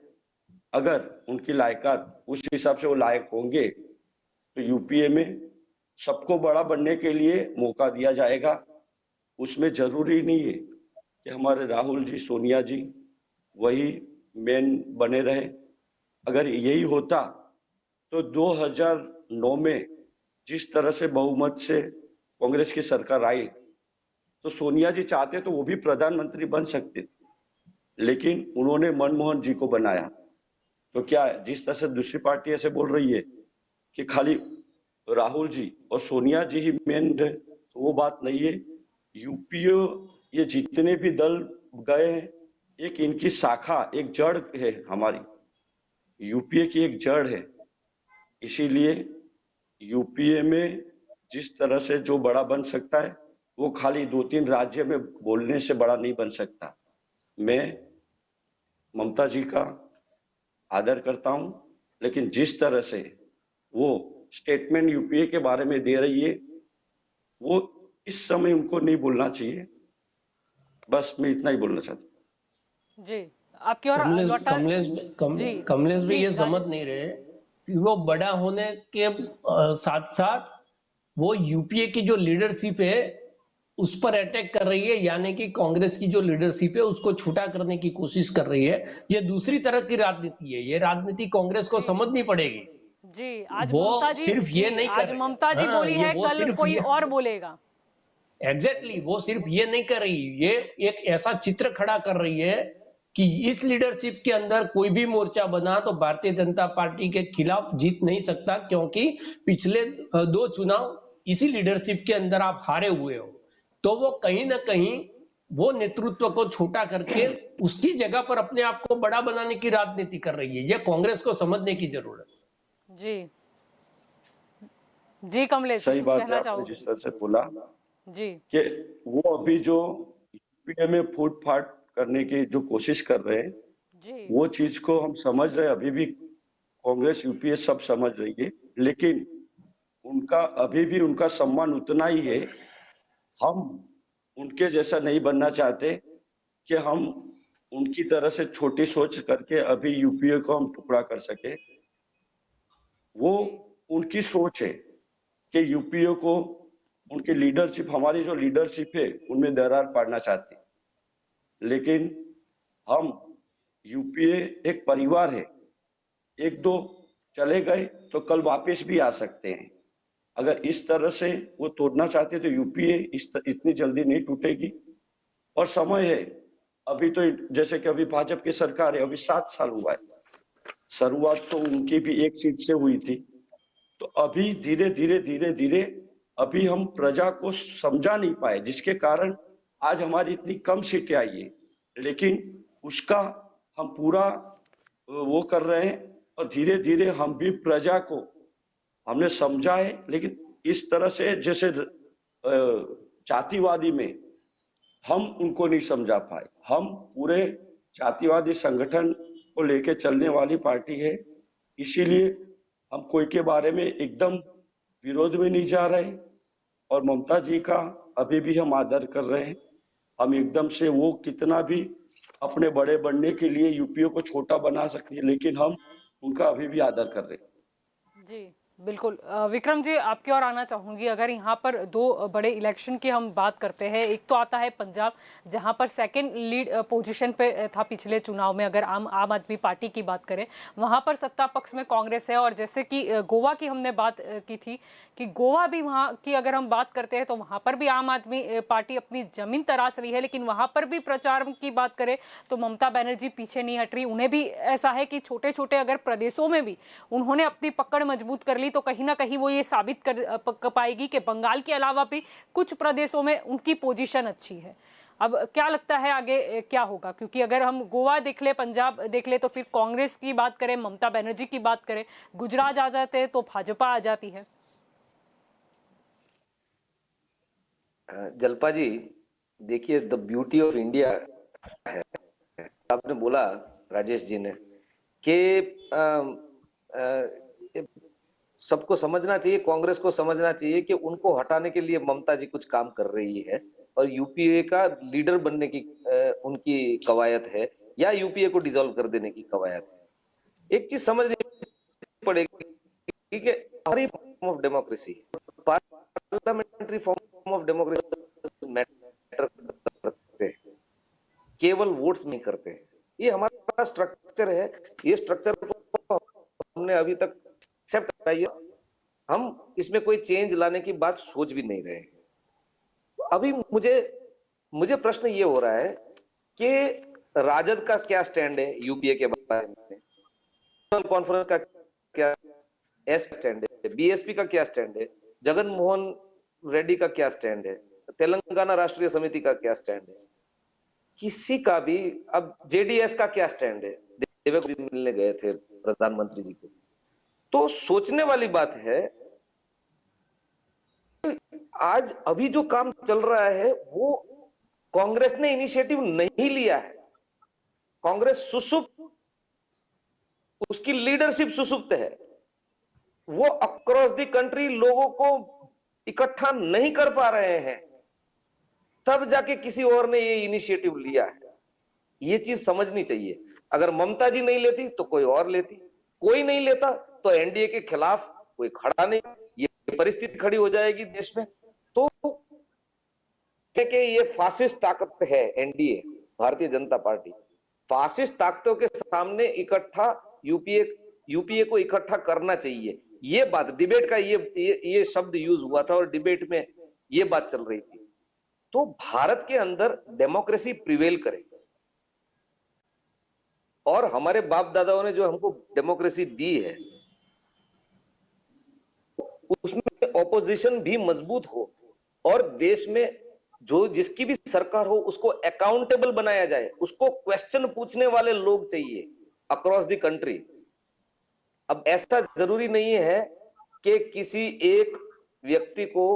अगर उनकी लायकात उस हिसाब से वो लायक होंगे तो यूपीए में सबको बड़ा बनने के लिए मौका दिया जाएगा। उसमें जरूरी नहीं है कि हमारे राहुल जी, सोनिया जी वही मेन बने रहे। अगर यही होता तो 2009 में जिस तरह से बहुमत से कांग्रेस की सरकार आई, तो सोनिया जी चाहते तो वो भी प्रधानमंत्री बन सकते थे, लेकिन उन्होंने मनमोहन जी को बनाया। तो क्या जिस तरह से दूसरी पार्टी ऐसे बोल रही है कि खाली राहुल जी और सोनिया जी ही मेन है, तो वो बात नहीं है। यूपीए ये जितने भी दल गए हैं, एक इनकी शाखा, एक जड़ है, हमारी यूपीए की एक जड़ है। इसीलिए यूपीए में जिस तरह से जो बड़ा बन सकता है वो खाली 2-3 राज्य में बोलने से बड़ा नहीं बन सकता। मैं ममता जी का आदर करता हूं, लेकिन जिस तरह से वो स्टेटमेंट यूपीए के बारे में दे रही है, वो इस समय उनको नहीं बोलना चाहिए। बस मैं इतना ही बोलना चाहता हूँ। जी, आपकी ओर कमलेश भी ये समझ नहीं रहे कि वो बड़ा होने के साथ साथ वो यूपीए की जो लीडरशिप है उस पर अटैक कर रही है, यानी कि कांग्रेस की जो लीडरशिप है उसको छूटा करने की कोशिश कर रही है। ये दूसरी तरह की राजनीति है, ये राजनीति कांग्रेस को समझनी पड़ेगी। जी, आज वो ममता जी सिर्फ ये नहीं कर आज ममता जी बोली है, कल कोई और बोलेगा। एग्जैक्टली, वो सिर्फ ये नहीं कर रही, ये एक ऐसा चित्र खड़ा कर रही है कि इस लीडरशिप के अंदर कोई भी मोर्चा बना तो भारतीय जनता पार्टी के खिलाफ जीत नहीं सकता, क्योंकि पिछले 2 चुनाव इसी लीडरशिप के अंदर आप हारे हुए हो। तो वो कहीं ना कहीं वो नेतृत्व को छोटा करके उसकी जगह पर अपने आप को बड़ा बनाने की राजनीति कर रही है। ये कांग्रेस को समझने की जरूरत है। जी कमलेश, सही बात है, आपने जिस तरह से बोला जी कि वो अभी जो यूपीए में फूट फाट करने की जो कोशिश कर रहे हैं जी, वो चीज को हम समझ रहे हैं। अभी भी कांग्रेस यूपीए सब समझ रही है, लेकिन उनका अभी भी उनका सम्मान उतना ही है। हम उनके जैसा नहीं बनना चाहते कि हम उनकी तरह से छोटी सोच करके अभी यूपीए को हम टुकड़ा कर सके। वो उनकी सोच है कि यूपीए को उनकी लीडरशिप, हमारी जो लीडरशिप है उनमें दरार पाड़ना चाहती, लेकिन हम यूपीए एक परिवार है। 1-2 चले गए तो कल वापस भी आ सकते हैं। अगर इस तरह से वो तोड़ना चाहते तो यूपीए इतनी जल्दी नहीं टूटेगी। और समय है, अभी तो जैसे कि अभी भाजपा की सरकार है, अभी 7 साल हुआ है, शुरुआत तो उनकी भी 1 सीट से हुई थी। तो अभी धीरे धीरे धीरे धीरे अभी हम प्रजा को समझा नहीं पाए, जिसके कारण आज हमारी इतनी कम सीटें आई है। लेकिन उसका हम पूरा वो कर रहे हैं और धीरे धीरे हम भी प्रजा को हमने समझा है। लेकिन इस तरह से जैसे जातिवादी में हम उनको नहीं समझा पाए। हम पूरे जातिवादी संगठन को लेके चलने वाली पार्टी है, इसीलिए हम कोई के बारे में एकदम विरोध में नहीं जा रहे और ममता जी का अभी भी हम आदर कर रहे हैं। हम एकदम से वो कितना भी अपने बड़े बनने के लिए यूपीए को छोटा बना सकते हैं, लेकिन हम उनका अभी भी आदर कर रहे हैं। जी बिल्कुल। विक्रम जी, आपकी ओर आना चाहूंगी। अगर यहाँ पर दो बड़े इलेक्शन की हम बात करते हैं, एक तो आता है पंजाब, जहाँ पर सेकंड लीड पोजीशन पे था पिछले चुनाव में। अगर आम आदमी पार्टी की बात करें, वहाँ पर सत्ता पक्ष में कांग्रेस है। और जैसे कि गोवा की हमने बात की थी कि गोवा भी, वहाँ की अगर हम बात करते हैं तो वहाँ पर भी आम आदमी पार्टी अपनी जमीन तराश रही है। लेकिन वहाँ पर भी प्रचार की बात करें तो ममता बनर्जी पीछे नहीं हट रही। उन्हें भी ऐसा है कि छोटे छोटे अगर प्रदेशों में भी उन्होंने अपनी पकड़ मजबूत कर ली तो कहीं ना कहीं वो ये साबित कर पाएगी कि बंगाल के अलावा भी कुछ प्रदेशों में उनकी पोजीशन अच्छी है। अब क्या लगता है आगे क्या होगा? क्योंकि अगर हम गोवा देख ले, पंजाब देख ले, तो फिर कांग्रेस की बात करें, ममता बनर्जी की बात करें, गुजरात आ जाते हैं तो भाजपा आ जाती है। जल्पा जी, देखिए, द ब्यूटी ऑफ इंडिया है, आपने बोला राजेश जी ने, कि सबको समझना चाहिए, कांग्रेस को समझना चाहिए कि उनको हटाने के लिए ममता जी कुछ काम कर रही है और यूपीए का लीडर बनने की उनकी कवायद है, या यूपीए को डिसॉल्व कर देने की कवायद है। एक चीज समझनी पड़ेगी कि हमारी form of democracy, parliamentary form of democracy matter करते हैं, केवल वोट्स नहीं करते हैं। ये हमारा स्ट्रक्चर है, ये स्ट्रक्चर को हमने अभी तक एक्सेप्ट कराई है। हम इसमें कोई चेंज लाने की बात सोच भी नहीं रहे। अभी मुझे प्रश्न ये हो रहा है कि राजद का क्या स्टैंड है यूपीए के बारे में, नेशनल कॉन्फ्रेंस का क्या स्टैंड है, बीएसपी का क्या स्टैंड है, जगन मोहन रेड्डी का क्या स्टैंड है, तेलंगाना राष्ट्रीय समिति का क्या स्टैंड है, किसी का भी। अब जेडीएस का क्या स्टैंड है, देवेगौड़ा भी मिलने गए थे प्रधानमंत्री जी को। तो सोचने वाली बात है, आज अभी जो काम चल रहा है वो कांग्रेस ने इनिशिएटिव नहीं लिया है। कांग्रेस सुसुप्त, उसकी लीडरशिप सुसुप्त है। वो अक्रॉस द कंट्री लोगों को इकट्ठा नहीं कर पा रहे हैं, तब जाके किसी और ने ये इनिशिएटिव लिया है। ये चीज समझनी चाहिए। अगर ममता जी नहीं लेती तो कोई और लेती, कोई नहीं लेता तो एनडीए के खिलाफ कोई खड़ा नहीं, ये परिस्थिति खड़ी हो जाएगी देश में। तो कि ये फासिस्ट ताकत है NDA, Bharatiya Janata party, fascist ताकतों के सामने इकट्ठा यूपीए को इकट्ठा करना चाहिए। ये बात डिबेट का ये शब्द यूज हुआ था और डिबेट में ये बात चल रही थी। तो भारत के अंदर डेमोक्रेसी प्रिवेल करे, और हमारे बाप दादाओं ने जो हमको डेमोक्रेसी दी है उसमें ऑपोजिशन भी मजबूत हो और देश में जो जिसकी भी सरकार हो उसको अकाउंटेबल बनाया जाए, उसको क्वेश्चन पूछने वाले लोग चाहिए अक्रॉस द कंट्री। अब ऐसा जरूरी नहीं है कि किसी एक व्यक्ति को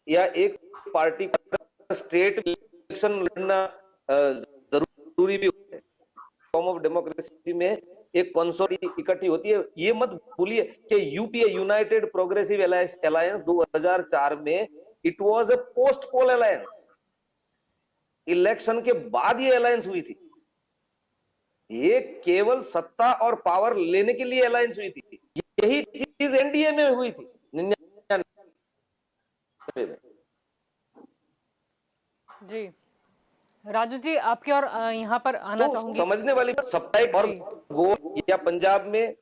या एक पार्टी का स्टेट इलेक्शन लड़ना जरूरी भी होता है। फॉर्म ऑफ डेमोक्रेसी में एक कंसोलिडेशन इकट्ठी होती है। ये मत भूलिए कि यूपीए, यूनाइटेड प्रोग्रेसिव अलायंस 2004 में it was a post poll alliance. Election के बाद ये अलायंस हुई थी। ये केवल सत्ता और पावर लेने के लिए अलायंस हुई थी। यही चीज एनडीए में हुई थी 99 में। जी राजू जी, आपकी और यहाँ पर आना चाहूंगी। समझने वाली सप्ताह और वो या पंजाब में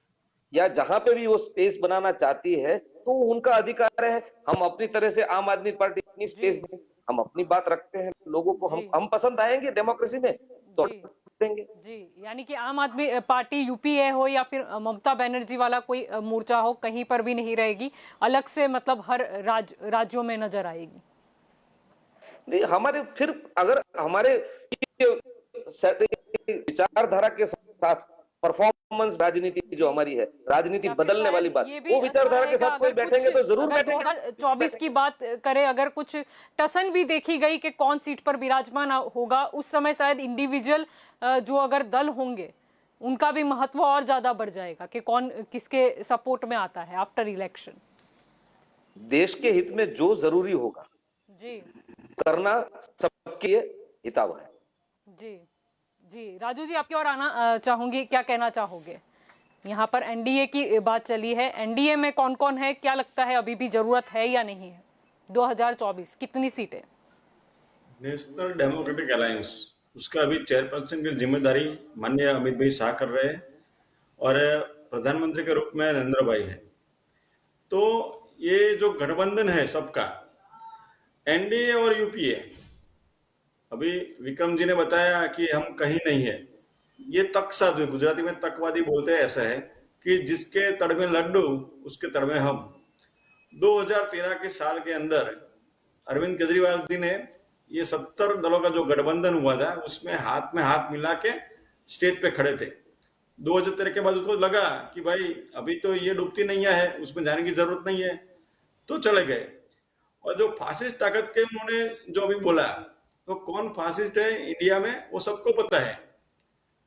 या जहां पे भी वो स्पेस बनाना चाहती है तो उनका अधिकार है। हम अपनी तरह से आम आदमी पार्टी अपनी स्पेस हम अपनी बात रखते हैं, लोगों को जी। हम पसंद आएंगे डेमोक्रेसी में तो जी देंगे। जी, यानी कि आम आदमी पार्टी यूपीए हो या फिर ममता बनर्जी वाला कोई मोर्चा हो, कहीं पर भी नहीं रहेगी, अलग से मतलब हर राज्यों में नजर आएगी। नहीं, हमारे फिर अगर हमारे विचारधारा के साथ परफॉर्मेंस राजनीति जो हमारी है, राजनीति या फिर बदलने शायद वाली बात, ये भी वो विचारधारा के रहेगा साथ कोई अगर बैठेंगे तो जरूर अगर बैठेंगे। 2024 की बात करें, अगर कुछ टसन भी देखी गई कि कौन सीट पर विराजमान होगा, उस समय शायद इंडिविजुअल जो अगर दल होंगे उनका भी महत्व और ज्यादा बढ़ जाएगा कि कौन किसके सपोर्ट में आता है आफ्टर इलेक्शन। देश के हित में जो जरूरी होगा जी करना सबके लिए हिताव है। जी जी, राजू जी आपकी ओर आना चाहूंगी, क्या कहना चाहोगे? यहाँ पर एनडीए की बात चली है, एनडीए में कौन कौन है, क्या लगता है अभी भी जरूरत है या नहीं है? 2024 कितनी सीटें? नेशनल डेमोक्रेटिक अलायंस, उसका अभी चेयरपर्सन की जिम्मेदारी माननीय अमित भाई शाह कर रहे हैं और प्रधानमंत्री के रूप में नरेंद्र भाई है। तो ये जो गठबंधन है सबका, एनडीए और यूपीए, अभी विक्रम जी ने बताया कि हम कहीं नहीं है, ये तक साधु, गुजराती में तकवादी बोलते हैं, ऐसा है कि जिसके तड़ में लड्डू उसके तड़ में हम। 2013 के साल के अंदर अरविंद केजरीवाल जी ने ये 70 दलों का जो गठबंधन हुआ था उसमें हाथ मिला के स्टेज पे खड़े थे। 2013 के बाद उसको लगा कि भाई अभी तो ये डूबती नैया है, उसमें जाने की जरूरत नहीं है, तो चले गए। और जो फासिस्ट ताकत के उन्होंने जो अभी बोला, तो कौन फासिस्ट है इंडिया में वो सबको पता है।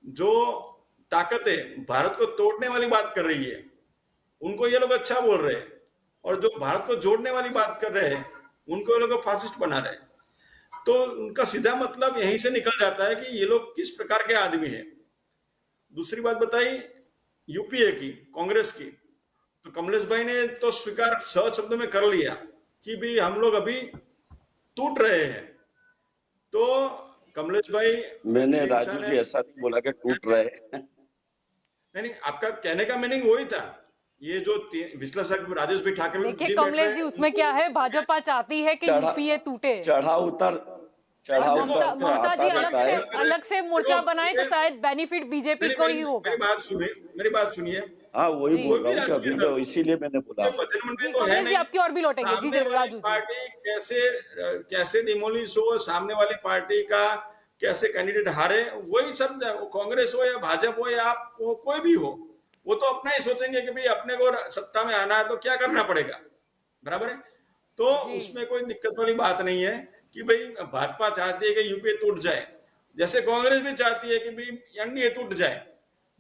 जो ताकतें भारत को तोड़ने वाली बात कर रही है उनको ये लोग अच्छा बोल रहे हैं, और जो भारत को जोड़ने वाली बात कर रहे हैं उनको ये लोग फासिस्ट बना रहे हैं। तो उनका सीधा मतलब यहीं से निकल जाता है कि ये लोग किस प्रकार के आदमी हैं। दूसरी बात बताई यूपीए की, कांग्रेस की, तो कमलेश भाई ने तो स्वीकार सहज शब्द में कर लिया कि भी हम लोग अभी टूट रहे हैं। तो कमलेश भाई, मैंने राजू जी ऐसा नहीं बोला कि टूट रहे हैं। नहीं, आपका कहने का मीनिंग वही था। ये जो विश्लेषक राजेश भाई ठाकरे देखिए कमलेश जी, उसमें क्या है, भाजपा चाहती है कि यूपीए टूटे। चढ़ाव उतर ममता जी आता अलग से मोर्चा बनाए तो शायद बेनिफिट बीजेपी को ही होगा। मेरी बात सुनिए। हाँ, वही बोल रहा हूँ कि अभी तो इसीलिए मैंने बोला। प्रधानमंत्री जी तो है कमलेश जी नहीं, आपकी और भी लौटेंगे। जी राजू जी, पार्टी कैसे डिमोलिश हो, सामने वाली पार्टी का कैसे कैंडिडेट हारे, वही सब, कांग्रेस हो या भाजपा हो या आप कोई भी हो, वो तो अपना ही सोचेंगे कि भाई अपने को सत्ता में आना है तो क्या करना पड़ेगा, बराबर है। तो उसमें कोई दिक्कत वाली बात नहीं है कि भाई भाजपा चाहती है कि यूपीए टूट जाए, जैसे कांग्रेस भी चाहती है कि भाई एनडीए टूट जाए।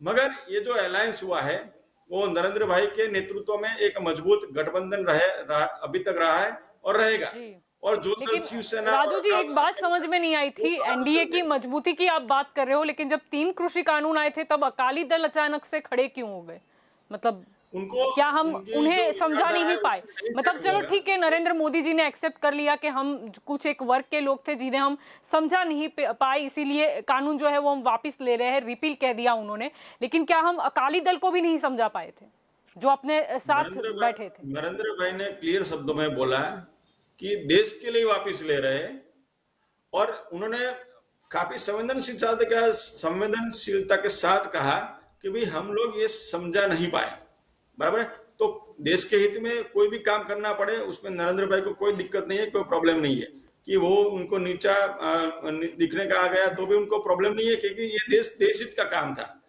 मगर ये जो अलायंस हुआ है वो नरेंद्र भाई के नेतृत्व में एक मजबूत गठबंधन अभी तक रहा है और रहेगा। और जो लेकिन शिवसेना, राजू जी एक बात समझ में नहीं आई थी, एनडीए की मजबूती की आप बात कर रहे हो, लेकिन जब 3 कृषि कानून आए थे तब अकाली दल अचानक से खड़े क्यों हो गए? मतलब उनको क्या हम उन्हें समझा नहीं पाए? मतलब चलो ठीक है, नरेंद्र मोदी जी ने एक्सेप्ट कर लिया कि हम कुछ एक वर्ग के लोग थे जिन्हें हम समझा नहीं पाए, इसीलिए कानून जो है वो हम वापस ले रहे हैं, रिपील कह दिया उन्होंने। लेकिन क्या हम अकाली दल को भी नहीं समझा पाए थे जो अपने साथ बैठे थे? नरेंद्र भाई ने क्लियर शब्दों में बोला कि देश के लिए वापस ले रहे हैं, और उन्होंने काफी संवेदनशीलता के साथ कहा कि भाई हम लोग ये समझा नहीं पाए, बराबर है। तो देश के हित में कोई भी काम करना पड़े उसमें नरेंद्र भाई को कोई दिक्कत नहीं है, कोई प्रॉब्लम नहीं है कि वो उनको नीचा दिखने का आ गया तो भी उनको प्रॉब्लम नहीं है, क्योंकि ये देश हित का काम था।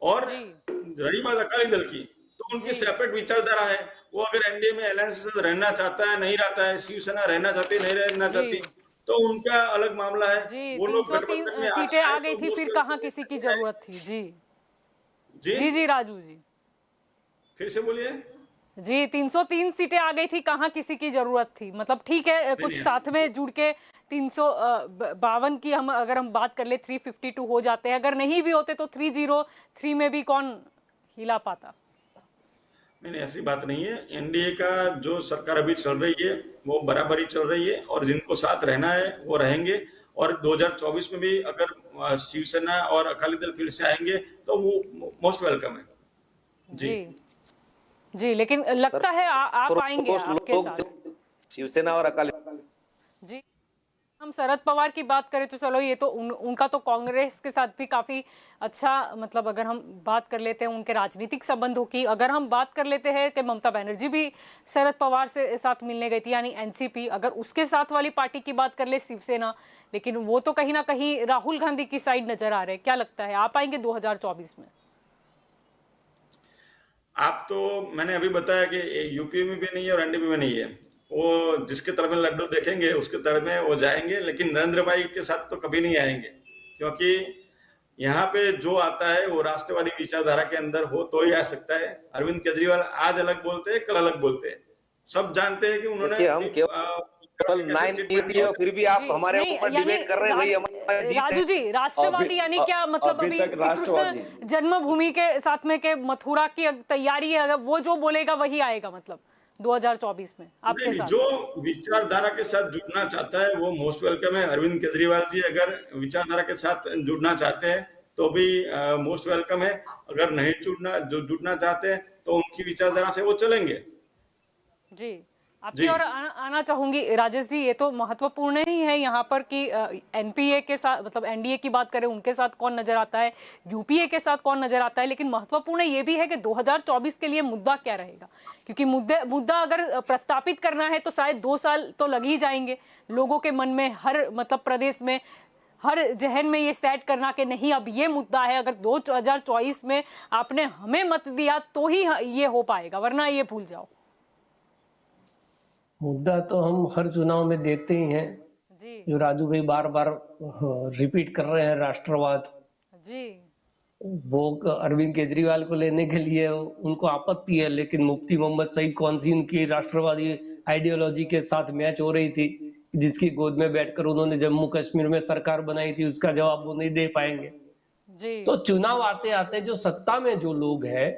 और रही बात अकाली दल की, तो उनकी सेपरेट विचारधारा है। वो अगर एनडीए में अलायंस रहना चाहता है, नहीं रहता है, शिवसेना रहना चाहती है, नहीं रहना चाहती, तो उनका अलग मामला है। जी, वो लोग 303 सीटें आ गई थी, फिर कहाँ किसी की जरूरत थी? जी जी जी राजू जी फिर से बोलिए। जी, 303 सीटें आ गई थी, कहाँ किसी की जरूरत थी? मतलब ठीक है, कुछ साथ में जुड़ के 352 की अगर हम बात कर ले 352 हो जाते हैं, अगर नहीं भी होते तो 303 में भी कौन हिला पाता? नहीं, ऐसी बात नहीं है। एनडीए का जो सरकार अभी चल रही है वो बराबरी चल रही है, और जिनको साथ रहना है वो रहेंगे। और 2024 में भी अगर शिवसेना और अकाली दल फिर से आएंगे तो वो मोस्ट वेलकम है। जी जी, लेकिन लगता है आप आएंगे आपके साथ शिवसेना और अकाली जी। हम शरद पवार की बात करें तो चलो ये तो उनका तो कांग्रेस के साथ भी काफी अच्छा, मतलब अगर हम बात कर लेते हैं उनके राजनीतिक संबंधों की, अगर हम बात कर लेते हैं कि ममता बनर्जी भी शरद पवार से साथ मिलने गई थी, यानी एनसीपी, अगर उसके साथ वाली पार्टी की बात कर ले शिवसेना, लेकिन वो तो कहीं ना कहीं राहुल गांधी की साइड नजर आ रहे हैं। क्या लगता है, आ पाएंगे 2024 में? आप तो मैंने अभी बताया कि यूपी में भी नहीं है और एनडीपी में नहीं है। वो जिसके तरफ में लड्डू देखेंगे उसके तरफ में वो जाएंगे, लेकिन नरेंद्र भाई के साथ तो कभी नहीं आएंगे, क्योंकि यहाँ पे जो आता है वो राष्ट्रवादी विचारधारा के अंदर हो तो ही आ सकता है। अरविंद केजरीवाल आज अलग बोलते हैं, कल अलग बोलते हैं। सब जानते हैं कि उन्होंने देखिए, हम केवल 9 दिए और फिर भी आप जी, हमारे नहीं, ऊपर यानी डिबेट कर रहे हैं, वही हमारा जीत राजू है। जी, राष्ट्रवादी यानी क्या मतलब? अभी अभी तक श्री राष्ट्रवादी। कृष्ण जन्मभूमि के साथ में के मथुरा की तैयारी है, अगर वो जो बोलेगा वही आएगा, मतलब 2024 में आपके नहीं, साथ? जो विचारधारा के साथ जुड़ना चाहता है वो मोस्ट वेलकम है। अरविंद केजरीवाल जी अगर विचारधारा के साथ जुड़ना चाहते हैं तो भी मोस्ट वेलकम है। अगर नहीं जुड़ना चाहते हैं तो उनकी विचारधारा से वो चलेंगे। जी, आपकी जी। और आना चाहूंगी राजेश जी। ये तो महत्वपूर्ण ही है यहाँ पर कि एनपीए के साथ, मतलब एनडीए की बात करें, उनके साथ कौन नजर आता है, यूपीए के साथ कौन नजर आता है, लेकिन महत्वपूर्ण ये भी है कि 2024 के लिए मुद्दा क्या रहेगा, क्योंकि मुद्दा अगर प्रस्तापित करना है तो शायद 2 साल तो लग ही जाएंगे लोगों के मन में, हर मतलब प्रदेश में, हर जहन में ये सेट करना कि नहीं अब ये मुद्दा है, अगर 2024 में आपने हमें मत दिया तो ही ये हो पाएगा, वरना ये भूल जाओ। मुद्दा तो हम हर चुनाव में देखते ही हैं, जी जो राजू भाई बार बार रिपीट कर रहे हैं, राष्ट्रवाद। जी वो अरविंद केजरीवाल को लेने के लिए उनको आपत्ति है, लेकिन मुफ्ती मोहम्मद सईद कौन सी उनकी राष्ट्रवादी आइडियोलॉजी के साथ मैच हो रही थी, जिसकी गोद में बैठकर उन्होंने जम्मू कश्मीर में सरकार बनाई थी, उसका जवाब वो नहीं दे पाएंगे। जी तो चुनाव आते आते जो सत्ता में जो लोग हैं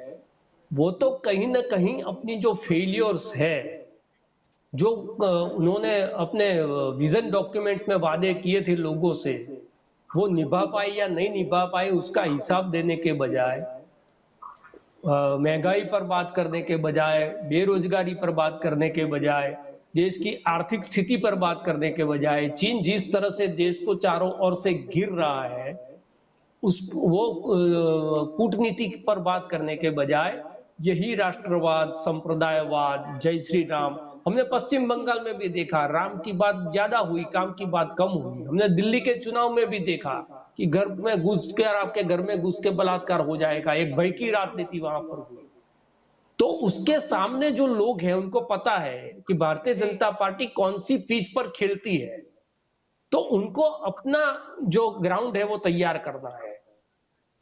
वो तो कहीं ना कहीं अपनी जो फेलियर्स है, जो उन्होंने अपने विजन डॉक्यूमेंट्स में वादे किए थे लोगों से, वो निभा पाए या नहीं निभा पाए उसका हिसाब देने के बजाय, महंगाई पर बात करने के बजाय, बेरोजगारी पर बात करने के बजाय, देश की आर्थिक स्थिति पर बात करने के बजाय, चीन जिस तरह से देश को चारों ओर से घिर रहा है वो कूटनीति पर बात करने के बजाय यही राष्ट्रवाद, संप्रदायवाद, जय श्री राम, हमने पश्चिम बंगाल में भी देखा, राम की बात ज्यादा हुई, काम की बात कम हुई। हमने दिल्ली के चुनाव में भी देखा कि घर में घुस कर, आपके घर में घुस के बलात्कार हो जाएगा, एक भय की राजनीति वहां पर हुई। तो उसके सामने जो लोग हैं उनको पता है कि भारतीय जनता पार्टी कौन सी पिच पर खेलती है, तो उनको अपना जो ग्राउंड है वो तैयार करना है।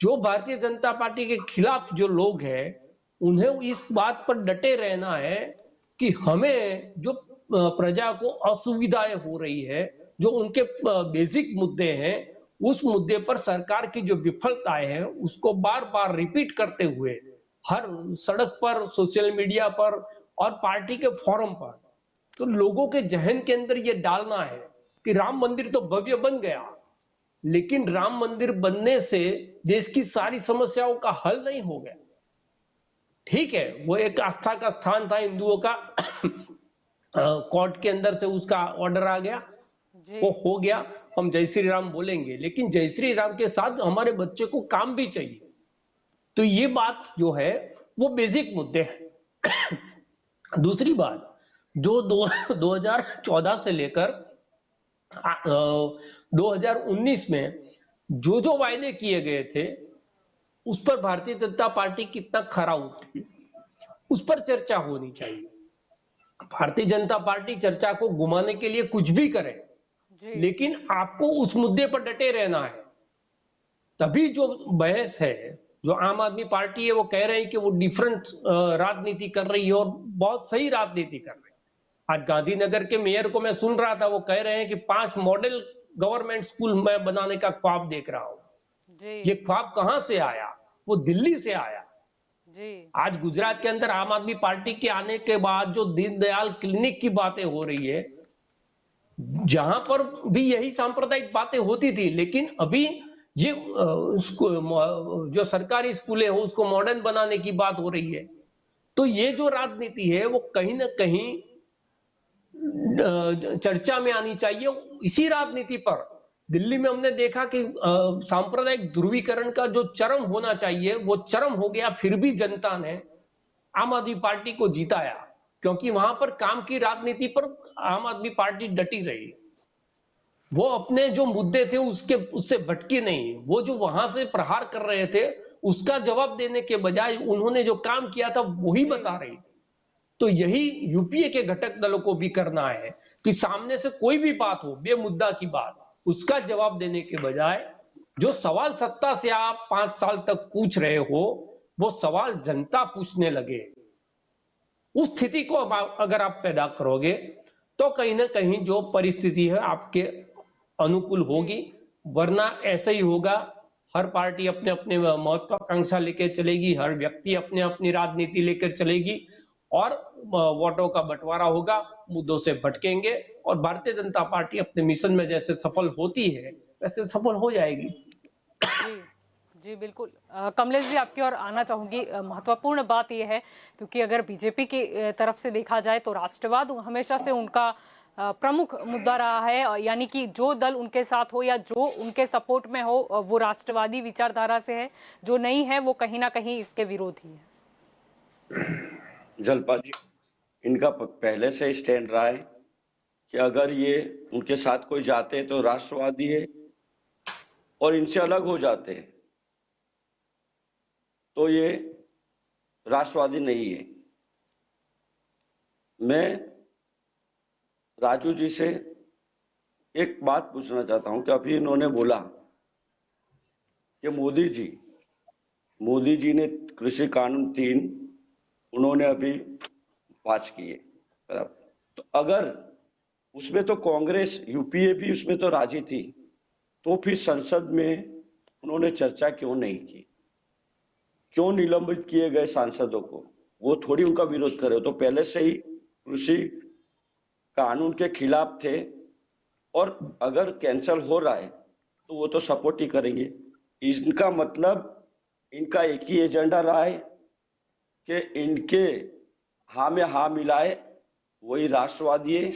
जो भारतीय जनता पार्टी के खिलाफ जो लोग हैं उन्हें इस बात पर डटे रहना है कि हमें जो प्रजा को असुविधाएं हो रही है, जो उनके बेसिक मुद्दे हैं, उस मुद्दे पर सरकार की जो विफलताएं हैं उसको बार बार रिपीट करते हुए हर सड़क पर, सोशल मीडिया पर और पार्टी के फोरम पर, तो लोगों के जहन के अंदर ये डालना है कि राम मंदिर तो भव्य बन गया, लेकिन राम मंदिर बनने से देश की सारी समस्याओं का हल नहीं हो गया। ठीक है, वो एक आस्था का स्थान था हिंदुओं का, कोर्ट के अंदर से उसका ऑर्डर आ गया, वो हो गया, हम जय श्री राम बोलेंगे, लेकिन जय श्री राम के साथ हमारे बच्चे को काम भी चाहिए। तो ये बात जो है वो बेसिक मुद्दे हैं। दूसरी बात, जो 2014 से लेकर 2019 में जो जो वायदे किए गए थे उस पर भारतीय जनता पार्टी कितना खरा उतरी, उस पर चर्चा होनी चाहिए। भारतीय जनता पार्टी चर्चा को घुमाने के लिए कुछ भी करे, लेकिन आपको उस मुद्दे पर डटे रहना है। तभी जो बहस है, जो आम आदमी पार्टी है वो कह रहे हैं कि वो डिफरेंट राजनीति कर रही है और बहुत सही राजनीति कर रही है। आज गांधीनगर के मेयर को मैं सुन रहा था, वो कह रहे हैं कि 5 मॉडल गवर्नमेंट स्कूल मैं बनाने का ख्वाब देख रहा हूं। ये ख्वाब कहां से आया? वो दिल्ली से आया। आज गुजरात के अंदर आम आदमी पार्टी के आने के बाद जो दीनदयाल क्लिनिक की बातें हो रही है, जहां पर भी यही सांप्रदायिक बातें होती थी, लेकिन अभी ये जो सरकारी स्कूलें हो उसको मॉडर्न बनाने की बात हो रही है। तो ये जो राजनीति है वो कहीं ना कहीं चर्चा में आनी चाहिए। इसी राजनीति पर दिल्ली में हमने देखा कि सांप्रदायिक ध्रुवीकरण का जो चरम होना चाहिए वो चरम हो गया, फिर भी जनता ने आम आदमी पार्टी को जिताया, क्योंकि वहां पर काम की राजनीति पर आम आदमी पार्टी डटी रही। वो अपने जो मुद्दे थे उससे भटकी नहीं। वो जो वहां से प्रहार कर रहे थे उसका जवाब देने के बजाय उन्होंने जो काम किया था वही बता रही। तो यही यूपीए के घटक दलों को भी करना है कि सामने से कोई भी बात हो, बेमुद्दा की बात, उसका जवाब देने के बजाय जो सवाल सत्ता से आप 5 साल तक पूछ रहे हो वो सवाल जनता पूछने लगे। उस स्थिति को अगर आप पैदा करोगे तो कहीं ना कहीं जो परिस्थिति है आपके अनुकूल होगी, वरना ऐसा ही होगा। हर पार्टी अपने अपने महत्वाकांक्षा लेकर चलेगी, हर व्यक्ति अपने अपनी राजनीति लेकर चलेगी और वोटों का बंटवारा होगा, मुद्दों से भटकेंगे और भारतीय जनता पार्टी अपने मिशन में जैसे सफल होती है वैसे सफल हो जाएगी। जी जी बिल्कुल। कमलेश जी आपकी ओर आना चाहूंगी। महत्वपूर्ण बात यह है क्योंकि अगर बीजेपी की तरफ से देखा जाए तो राष्ट्रवाद हमेशा से उनका प्रमुख मुद्दा रहा है, यानी कि जो दल उनके साथ हो या जो उनके सपोर्ट में हो वो राष्ट्रवादी विचारधारा से है, जो नहीं है वो कहीं ना कहीं इसके विरोधी है। जलपा जी, इनका पहले से स्टैंड रहा है कि अगर ये उनके साथ कोई जाते हैं तो राष्ट्रवादी है और इनसे अलग हो जाते हैं तो ये राष्ट्रवादी नहीं है। मैं राजू जी से एक बात पूछना चाहता हूं कि अभी इन्होंने बोला कि मोदी जी ने कृषि कानून 3 उन्होंने अभी पास किए, तो अगर उसमें तो कांग्रेस यूपीए भी उसमें तो राजी थी, तो फिर संसद में उन्होंने चर्चा क्यों नहीं की? क्यों निलंबित किए गए सांसदों को? वो थोड़ी उनका विरोध करे, तो पहले से ही कृषि कानून के खिलाफ थे और अगर कैंसिल हो रहा है तो वो तो सपोर्ट ही करेंगे। इनका मतलब इनका एक ही एजेंडा रहा है कि इनके हाँ में हाँ मिलाए वही राष्ट्रवादी है,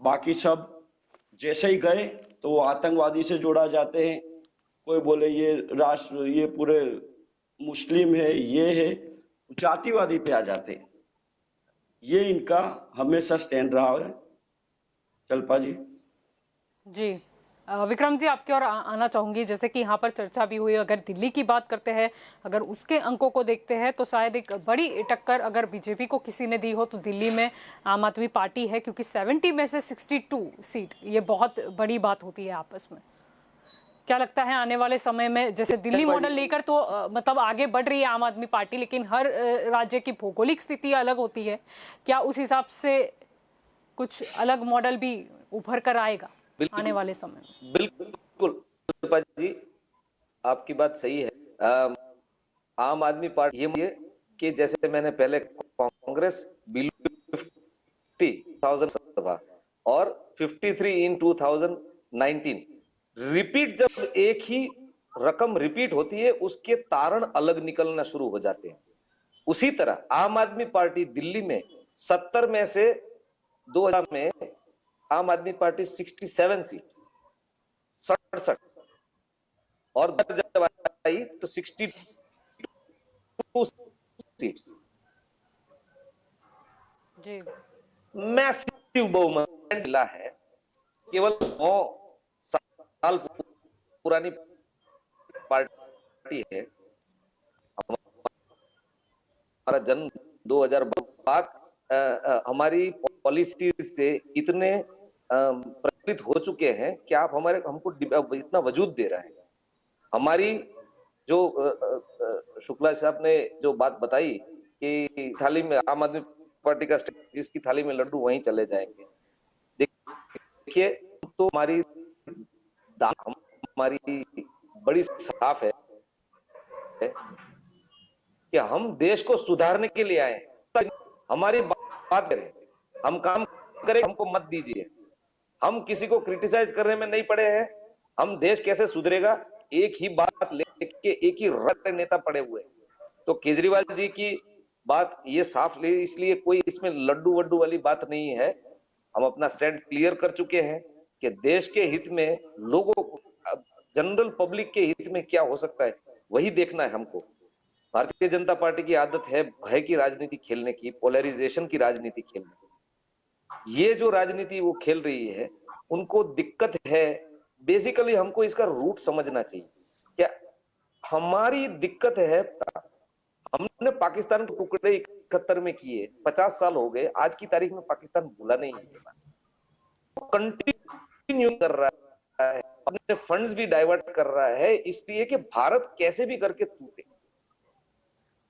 बाकी सब जैसे ही गए तो वो आतंकवादी से जोड़ा जाते हैं। कोई बोले ये पूरे मुस्लिम है, ये है, जातिवादी पे आ जाते हैं। ये इनका हमेशा स्टैंड रहा है। जलपा जी जी विक्रम जी आपकी ओर आना चाहूंगी। जैसे कि यहाँ पर चर्चा भी हुई, अगर दिल्ली की बात करते हैं, अगर उसके अंकों को देखते हैं तो शायद एक बड़ी टक्कर अगर बीजेपी को किसी ने दी हो तो दिल्ली में आम आदमी पार्टी है, क्योंकि 70 में से 62 सीट, ये बहुत बड़ी बात होती है आपस में। क्या लगता है आने वाले समय में, जैसे दिल्ली मॉडल लेकर तो मतलब आगे बढ़ रही है आम आदमी पार्टी, लेकिन हर राज्य की भौगोलिक स्थिति अलग होती है, क्या उस हिसाब से कुछ अलग मॉडल भी उभर कर आएगा आने वाले समय में? बिल्कुल जी, आपकी बात सही है। आम आदमी पार्टी ये कि जैसे मैंने पहले कांग्रेस 50,000 सभा और 53 इन 2019 रिपीट, जब एक ही रकम रिपीट होती है उसके तारण अलग निकलना शुरू हो जाते हैं। उसी तरह आम आदमी पार्टी दिल्ली में 70 में से 2000 में आम आदमी पार्टी 67 सीट 67 और जब आई तो 62 सीट्स, जी मैसिव बहुमत मिला है। केवल 9 साल पुरानी पार्टी है, हमारा जन्म 2000 बाद हमारी पॉलिसी से इतने प्रभावित हो चुके हैं कि आप हमको इतना वजूद दे रहे हैं। हमारी जो शुक्ला साहब ने जो बात बताई कि थाली में आम आदमी पार्टी का जिसकी थाली में लड्डू वहीं चले जाएंगे। देखिए तो हमारी बड़ी साफ है कि हम देश को सुधारने के लिए आए। हमारी बात करें, हम काम करें, हमको मत दीजिए। हम किसी को क्रिटिसाइज करने में नहीं पड़े हैं। हम देश कैसे सुधरेगा एक ही बात लेके एक ही रट नेता पड़े हुए। तो केजरीवाल जी की बात ये साफ ले, इसलिए कोई इसमें लड्डू वड्डू वाली बात नहीं है। हम अपना स्टैंड क्लियर कर चुके हैं कि देश के हित में, लोगों, जनरल पब्लिक के हित में क्या हो सकता है वही देखना है हमको। भारतीय जनता पार्टी की आदत है भय की राजनीति खेलने की, पोलराइजेशन की राजनीति खेलने की। ये जो राजनीति वो खेल रही है, उनको दिक्कत है। बेसिकली हमको इसका रूट समझना चाहिए। क्या हमारी दिक्कत है, हमने पाकिस्तान के टुकड़े 71 में किए, 50 साल हो गए, आज की तारीख में पाकिस्तान भूला नहीं है, कंटिन्यू कर रहा है, अपने फंड्स भी डाइवर्ट कर रहा है, इसलिए कि भारत कैसे भी करके टूटे।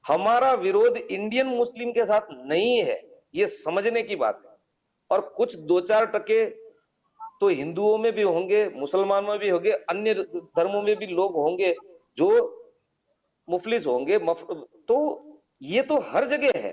हमारा विरोध इंडियन मुस्लिम के साथ नहीं है, ये समझने की बात है। और कुछ 2-4% तो हिंदुओं में भी होंगे, मुसलमानों में भी होंगे, अन्य धर्मों में भी लोग होंगे जो मुफलिस होंगे, तो ये तो हर जगह है।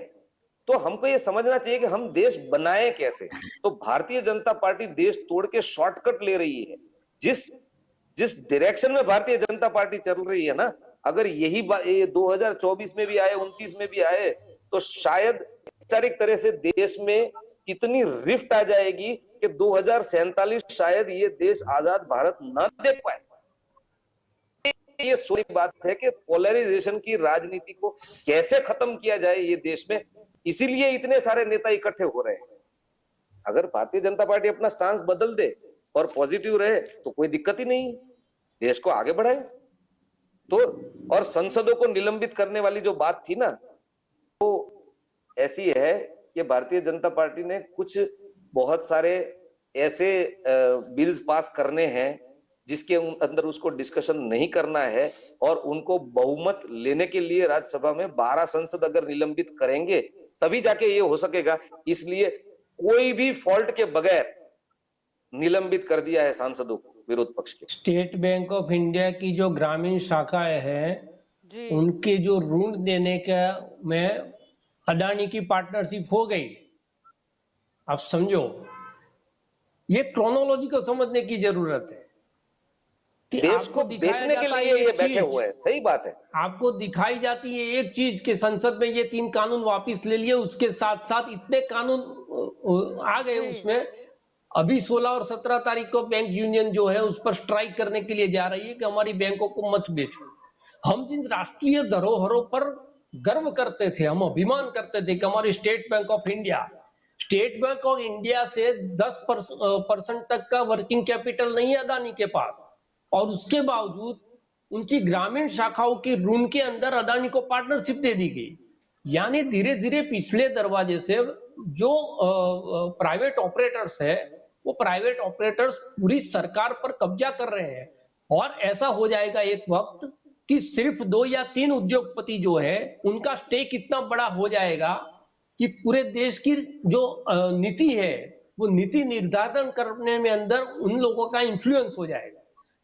तो हमको ये समझना चाहिए कि हम देश बनाए कैसे। तो भारतीय जनता पार्टी देश तोड़ के शॉर्टकट ले रही है। जिस डायरेक्शन में भारतीय जनता पार्टी चल रही है ना, अगर यही 2024 में भी आए, 29 में भी आए, तो शायद वैचारिक तरह से देश में इतनी रिफ्ट आ जाएगी कि 2047 शायद ये देश आजाद भारत ना देख पाए। ये सोची बात है कि पोलराइजेशन की राजनीति को कैसे खत्म किया जाए ये देश में, इसीलिए इतने सारे नेता इकट्ठे हो रहे हैं। अगर भारतीय जनता पार्टी अपना स्टांस बदल दे और पॉजिटिव रहे तो कोई दिक्कत ही नहीं, देश को आगे बढ़ाए। तो और संसदों को निलंबित करने वाली जो बात थी ना, वो ऐसी है कि भारतीय जनता पार्टी ने कुछ बहुत सारे ऐसे बिल्स पास करने हैं जिसके अंदर उसको डिस्कशन नहीं करना है, और उनको बहुमत लेने के लिए राज्यसभा में 12 सांसद अगर निलंबित करेंगे तभी जाके ये हो सकेगा। इसलिए कोई भी फॉल्ट के बगैर निलंबित कर दिया है सांसदों को, विरोध पक्ष के। स्टेट बैंक ऑफ इंडिया की जो ग्रामीण शाखाएं हैं, उनके जो ऋण देने का में अडानी की पार्टनरशिप हो गई। आप समझो, ये क्रोनोलॉजी को समझने की जरूरत है कि देश को बेचने के लिए ये बैठे हुए हैं। सही बात है। आपको दिखाई जाती है एक चीज कि संसद में ये 3 कानून वापस ले लिए, उसके साथ साथ इतने कानून आ गए उसमें। अभी 16 और 17 तारीख को बैंक यूनियन जो है उस पर स्ट्राइक करने के लिए जा रही है कि हमारी बैंकों को मत बेचो। हम जिन राष्ट्रीय धरोहरों पर गर्व करते थे, हम अभिमान करते थे कि हमारी स्टेट बैंक ऑफ इंडिया से 10% तक का वर्किंग कैपिटल नहीं है अदानी के पास, और उसके बावजूद उनकी ग्रामीण शाखाओं की ऋण के अंदर अदानी को पार्टनरशिप दे दी गई। यानी धीरे धीरे पिछले दरवाजे से जो प्राइवेट ऑपरेटर्स है, वो प्राइवेट ऑपरेटर्स पूरी सरकार पर कब्जा कर रहे हैं। और ऐसा हो जाएगा एक वक्त कि सिर्फ 2 या 3 उद्योगपति जो है उनका स्टेक इतना बड़ा हो जाएगा कि पूरे देश की जो नीति है, वो नीति निर्धारण करने में अंदर उन लोगों का इंफ्लुएंस हो जाएगा।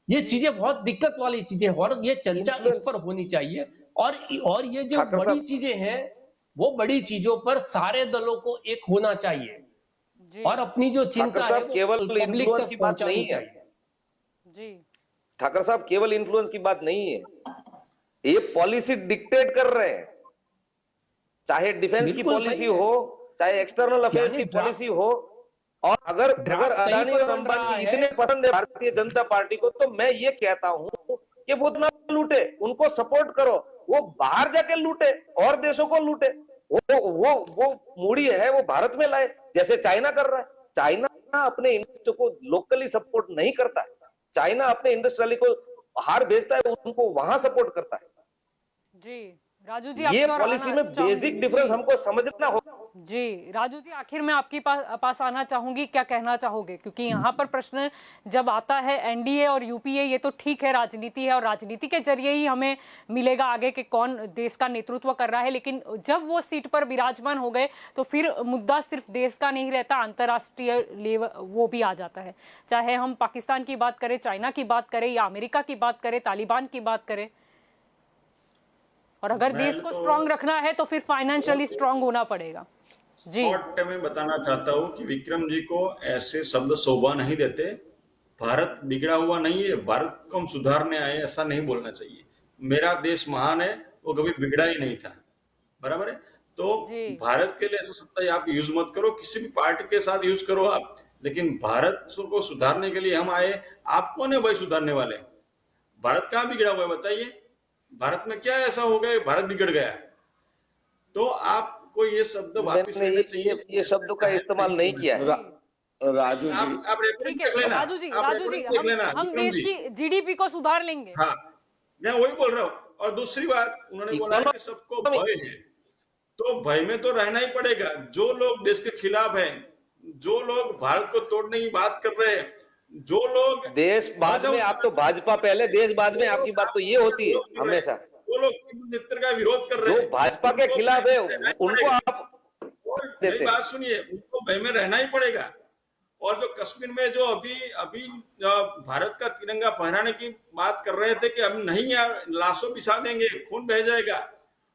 ये चीजें बहुत दिक्कत वाली चीजें हैं और ये चर्चा इस पर होनी चाहिए। और ये जो बड़ी चीजें हैं, वो बड़ी चीजों पर सारे दलों को एक होना चाहिए और अपनी जो चिंता है केवल इन्फ्लुएंस की बात नहीं है जी। ठाकर साहब, केवल इन्फ्लुएंस की बात नहीं है, ये पॉलिसी डिक्टेट कर रहे हैं। चाहे डिफेंस की पॉलिसी हो, चाहे एक्सटर्नल अफेयर्स की पॉलिसी हो। और अगर अदानी और अंबानी इतने पसंद है भारतीय जनता पार्टी को, तो मैं ये कहता हूं कि वो ना लूटे, उनको सपोर्ट करो, वो बाहर जाके लूटे और देशों को लूटे। वो मूडी है वो भारत में लाए, जैसे चाइना कर रहा है। चाइना अपने इंडस्ट्री को लोकली सपोर्ट नहीं करता है, चाइना अपने इंडस्ट्रियल को बाहर भेजता है, उनको वहां सपोर्ट करता है। जी राजू जी, ये पॉलिसी में बेसिक डिफरेंस हमको समझना होगा। जी राजू जी, आखिर में आपके पास आना चाहूंगी, क्या कहना चाहोगे? क्योंकि यहाँ पर प्रश्न जब आता है एनडीए और यूपीए, ये तो ठीक है राजनीति है और राजनीति के जरिए ही हमें मिलेगा आगे कि कौन देश का नेतृत्व कर रहा है, लेकिन जब वो सीट पर विराजमान हो गए तो फिर मुद्दा सिर्फ देश का नहीं रहता, अंतर्राष्ट्रीय लेवल वो भी आ जाता है। चाहे हम पाकिस्तान की बात करें, चाइना की बात करें या अमेरिका की बात करें, तालिबान की बात करें। और अगर देश को स्ट्रांग रखना है तो फिर फाइनेंशियली स्ट्रांग होना पड़ेगा। जी शॉर्ट में बताना चाहता हूँ कि विक्रम जी को ऐसे शब्द शोभा नहीं देते। भारत बिगड़ा हुआ नहीं है, भारत को हम सुधारने आए, ऐसा नहीं बोलना चाहिए। मेरा देश महान है, वो कभी बिगड़ा ही नहीं था, बराबर है। तो जी। भारत के लिए ऐसा सत्ता आप यूज मत करो, किसी भी पार्टी के साथ यूज करो आप, लेकिन भारत को सुधारने के लिए हम आए। आप कौन है भाई सुधारने वाले? भारत कहाँ बिगड़ा हुआ है बताइए? भारत में क्या ऐसा हो गया भारत बिगड़ गया? तो आपको ये शब्द वापिस मैंने लेने चाहिए। ये शब्दों का इस्तेमाल नहीं किया है। राजू जी, आप रेफरेंस ठीक देख है लेना, राजू जी, आप राजू जी, रेफरेंस देख लेना हम विक्रम देश जी। की जीडीपी को सुधार लेंगे। हाँ, मैं वही बोल रहा हूँ। और दूसरी बात, उन्होंने बोला है कि सबको भय है, तो भय में तो रहना ही पड़ेगा। जो लोग देश के खिलाफ हैं, जो लोग भारत को तोड़ने की बात कर रहे हैं, जो लोग देश बाद में, आप तो भाजपा पहले, देश बाद में, आपकी बात तो ये होती है हमेशा। जो लोग चित्र का विरोध कर रहे जो हैं, भाजपा के उनको खिलाफ है रहना ही उनको पड़ेगा। आप और देते मेरी हैं। बात सुनिए, उनको भय में रहना ही पड़ेगा। और जो कश्मीर में जो अभी अभी भारत का तिरंगा फहराने की बात कर रहे थे कि हम नहीं यार लाशों बिछा देंगे, खून बह जाएगा,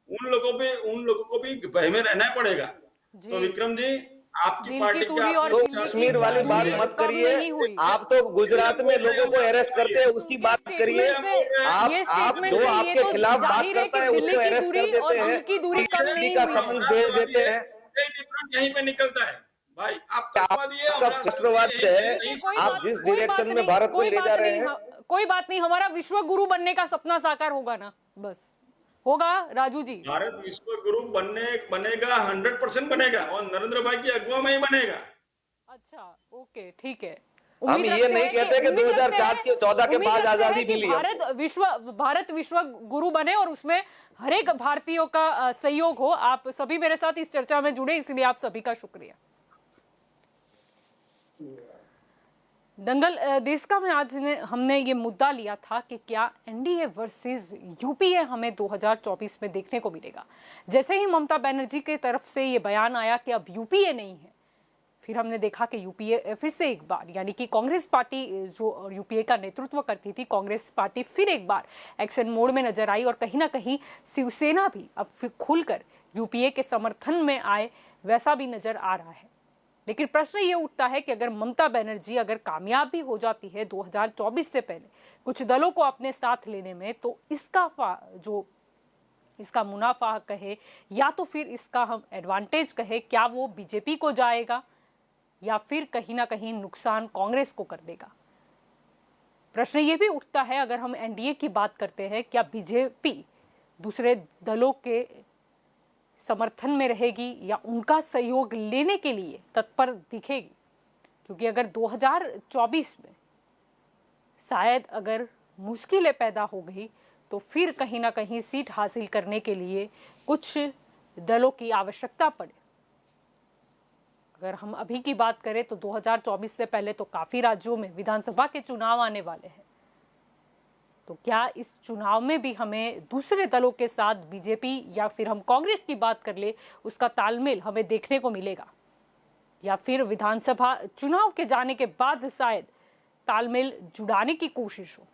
उन लोगों को भी भय में रहना ही पड़ेगा। जी। तो विक्रम जी, आपकी दिल पार्टी की क्या दूरी और तो दिल्ली की कश्मीर वाली बात दूरी मत कम करिए। नहीं हुई। आप तो गुजरात में लोगों को अरेस्ट करते हैं, उसकी उनके बात करिए। स्टेटमेंट से, आप ये स्टेटमेंट जो से ये आपके तो खिलाफ बात जाहिर है करता कि है दिल्ली उसको की अरेस्ट दूरी कर और देते दिल हैं, की दूरी कम दिल्ली नहीं का हुई है। समन भेज देते हैं। यहीं पे निकलता है भाई। आप तत्ववादी है, आपका राष्ट्रवाद है। देखिए, कोई आप बात जिस कोई बात डायरेक्शन में नहीं, भारत को कोई ले बात जा रहे नहीं, हैं, कोई बात नहीं, हमारा विश्व गुरु बनने का सपना साकार होगा ना, बस होगा राजू जी। भारत विश्व गुरु बनेगा, 100% बनेगा, और नरेंद्र भाई की अगुवा में ही बनेगा। अच्छा, ओके, ठीक है। हम उम्मीद ये रखते नहीं हैं कहते कि उम्मीद रखते 2014 के उम्मीद बाद रखते हैं आजादी कि मिली भारत विश्व गुरु बने और उसमें हर एक भारतीयों का सहयोग हो। आप सभी मेरे साथ इस चर्चा में जुड़े, इसलिए आप सभी का शुक्रिया। दंगल देश का में आज हमने ये मुद्दा लिया था कि क्या एनडीए वर्सेस यूपीए हमें 2024 में देखने को मिलेगा। जैसे ही ममता बनर्जी की तरफ से ये बयान आया कि अब यूपीए नहीं है, फिर हमने देखा कि यूपीए फिर से एक बार, यानी कि कांग्रेस पार्टी जो यूपीए का नेतृत्व करती थी, कांग्रेस पार्टी फिर एक बार एक्शन मोड में नजर आई। और कहीं ना कहीं शिवसेना भी अब फिर खुलकर यूपीए के समर्थन में आए, वैसा भी नजर आ रहा है। लेकिन प्रश्न ये उठता है कि अगर ममता बनर्जी अगर कामयाब भी हो जाती है 2024 से पहले कुछ दलों को अपने साथ लेने में, तो इसका मुनाफा कहे या तो फिर इसका हम एडवांटेज कहे, क्या वो बीजेपी को जाएगा या फिर कहीं ना कहीं नुकसान कांग्रेस को कर देगा। प्रश्न ये भी उठता है, अगर हम एनडीए की बात करते हैं, क्या बीजेपी दूसरे दलों के समर्थन में रहेगी या उनका सहयोग लेने के लिए तत्पर दिखेगी? क्योंकि अगर 2024 में शायद अगर मुश्किलें पैदा हो गई, तो फिर कहीं ना कहीं सीट हासिल करने के लिए कुछ दलों की आवश्यकता पड़े। अगर हम अभी की बात करें तो 2024 से पहले तो काफी राज्यों में विधानसभा के चुनाव आने वाले हैं। तो क्या इस चुनाव में भी हमें दूसरे दलों के साथ बीजेपी या फिर हम कांग्रेस की बात कर ले, उसका तालमेल हमें देखने को मिलेगा, या फिर विधानसभा चुनाव के जाने के बाद शायद तालमेल जुड़ाने की कोशिश हो?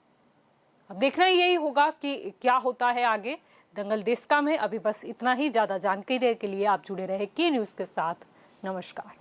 अब देखना यही होगा कि क्या होता है आगे। दंगल देश का में अभी बस इतना ही। ज्यादा जानकारी के लिए आप जुड़े रहे के न्यूज के साथ। नमस्कार।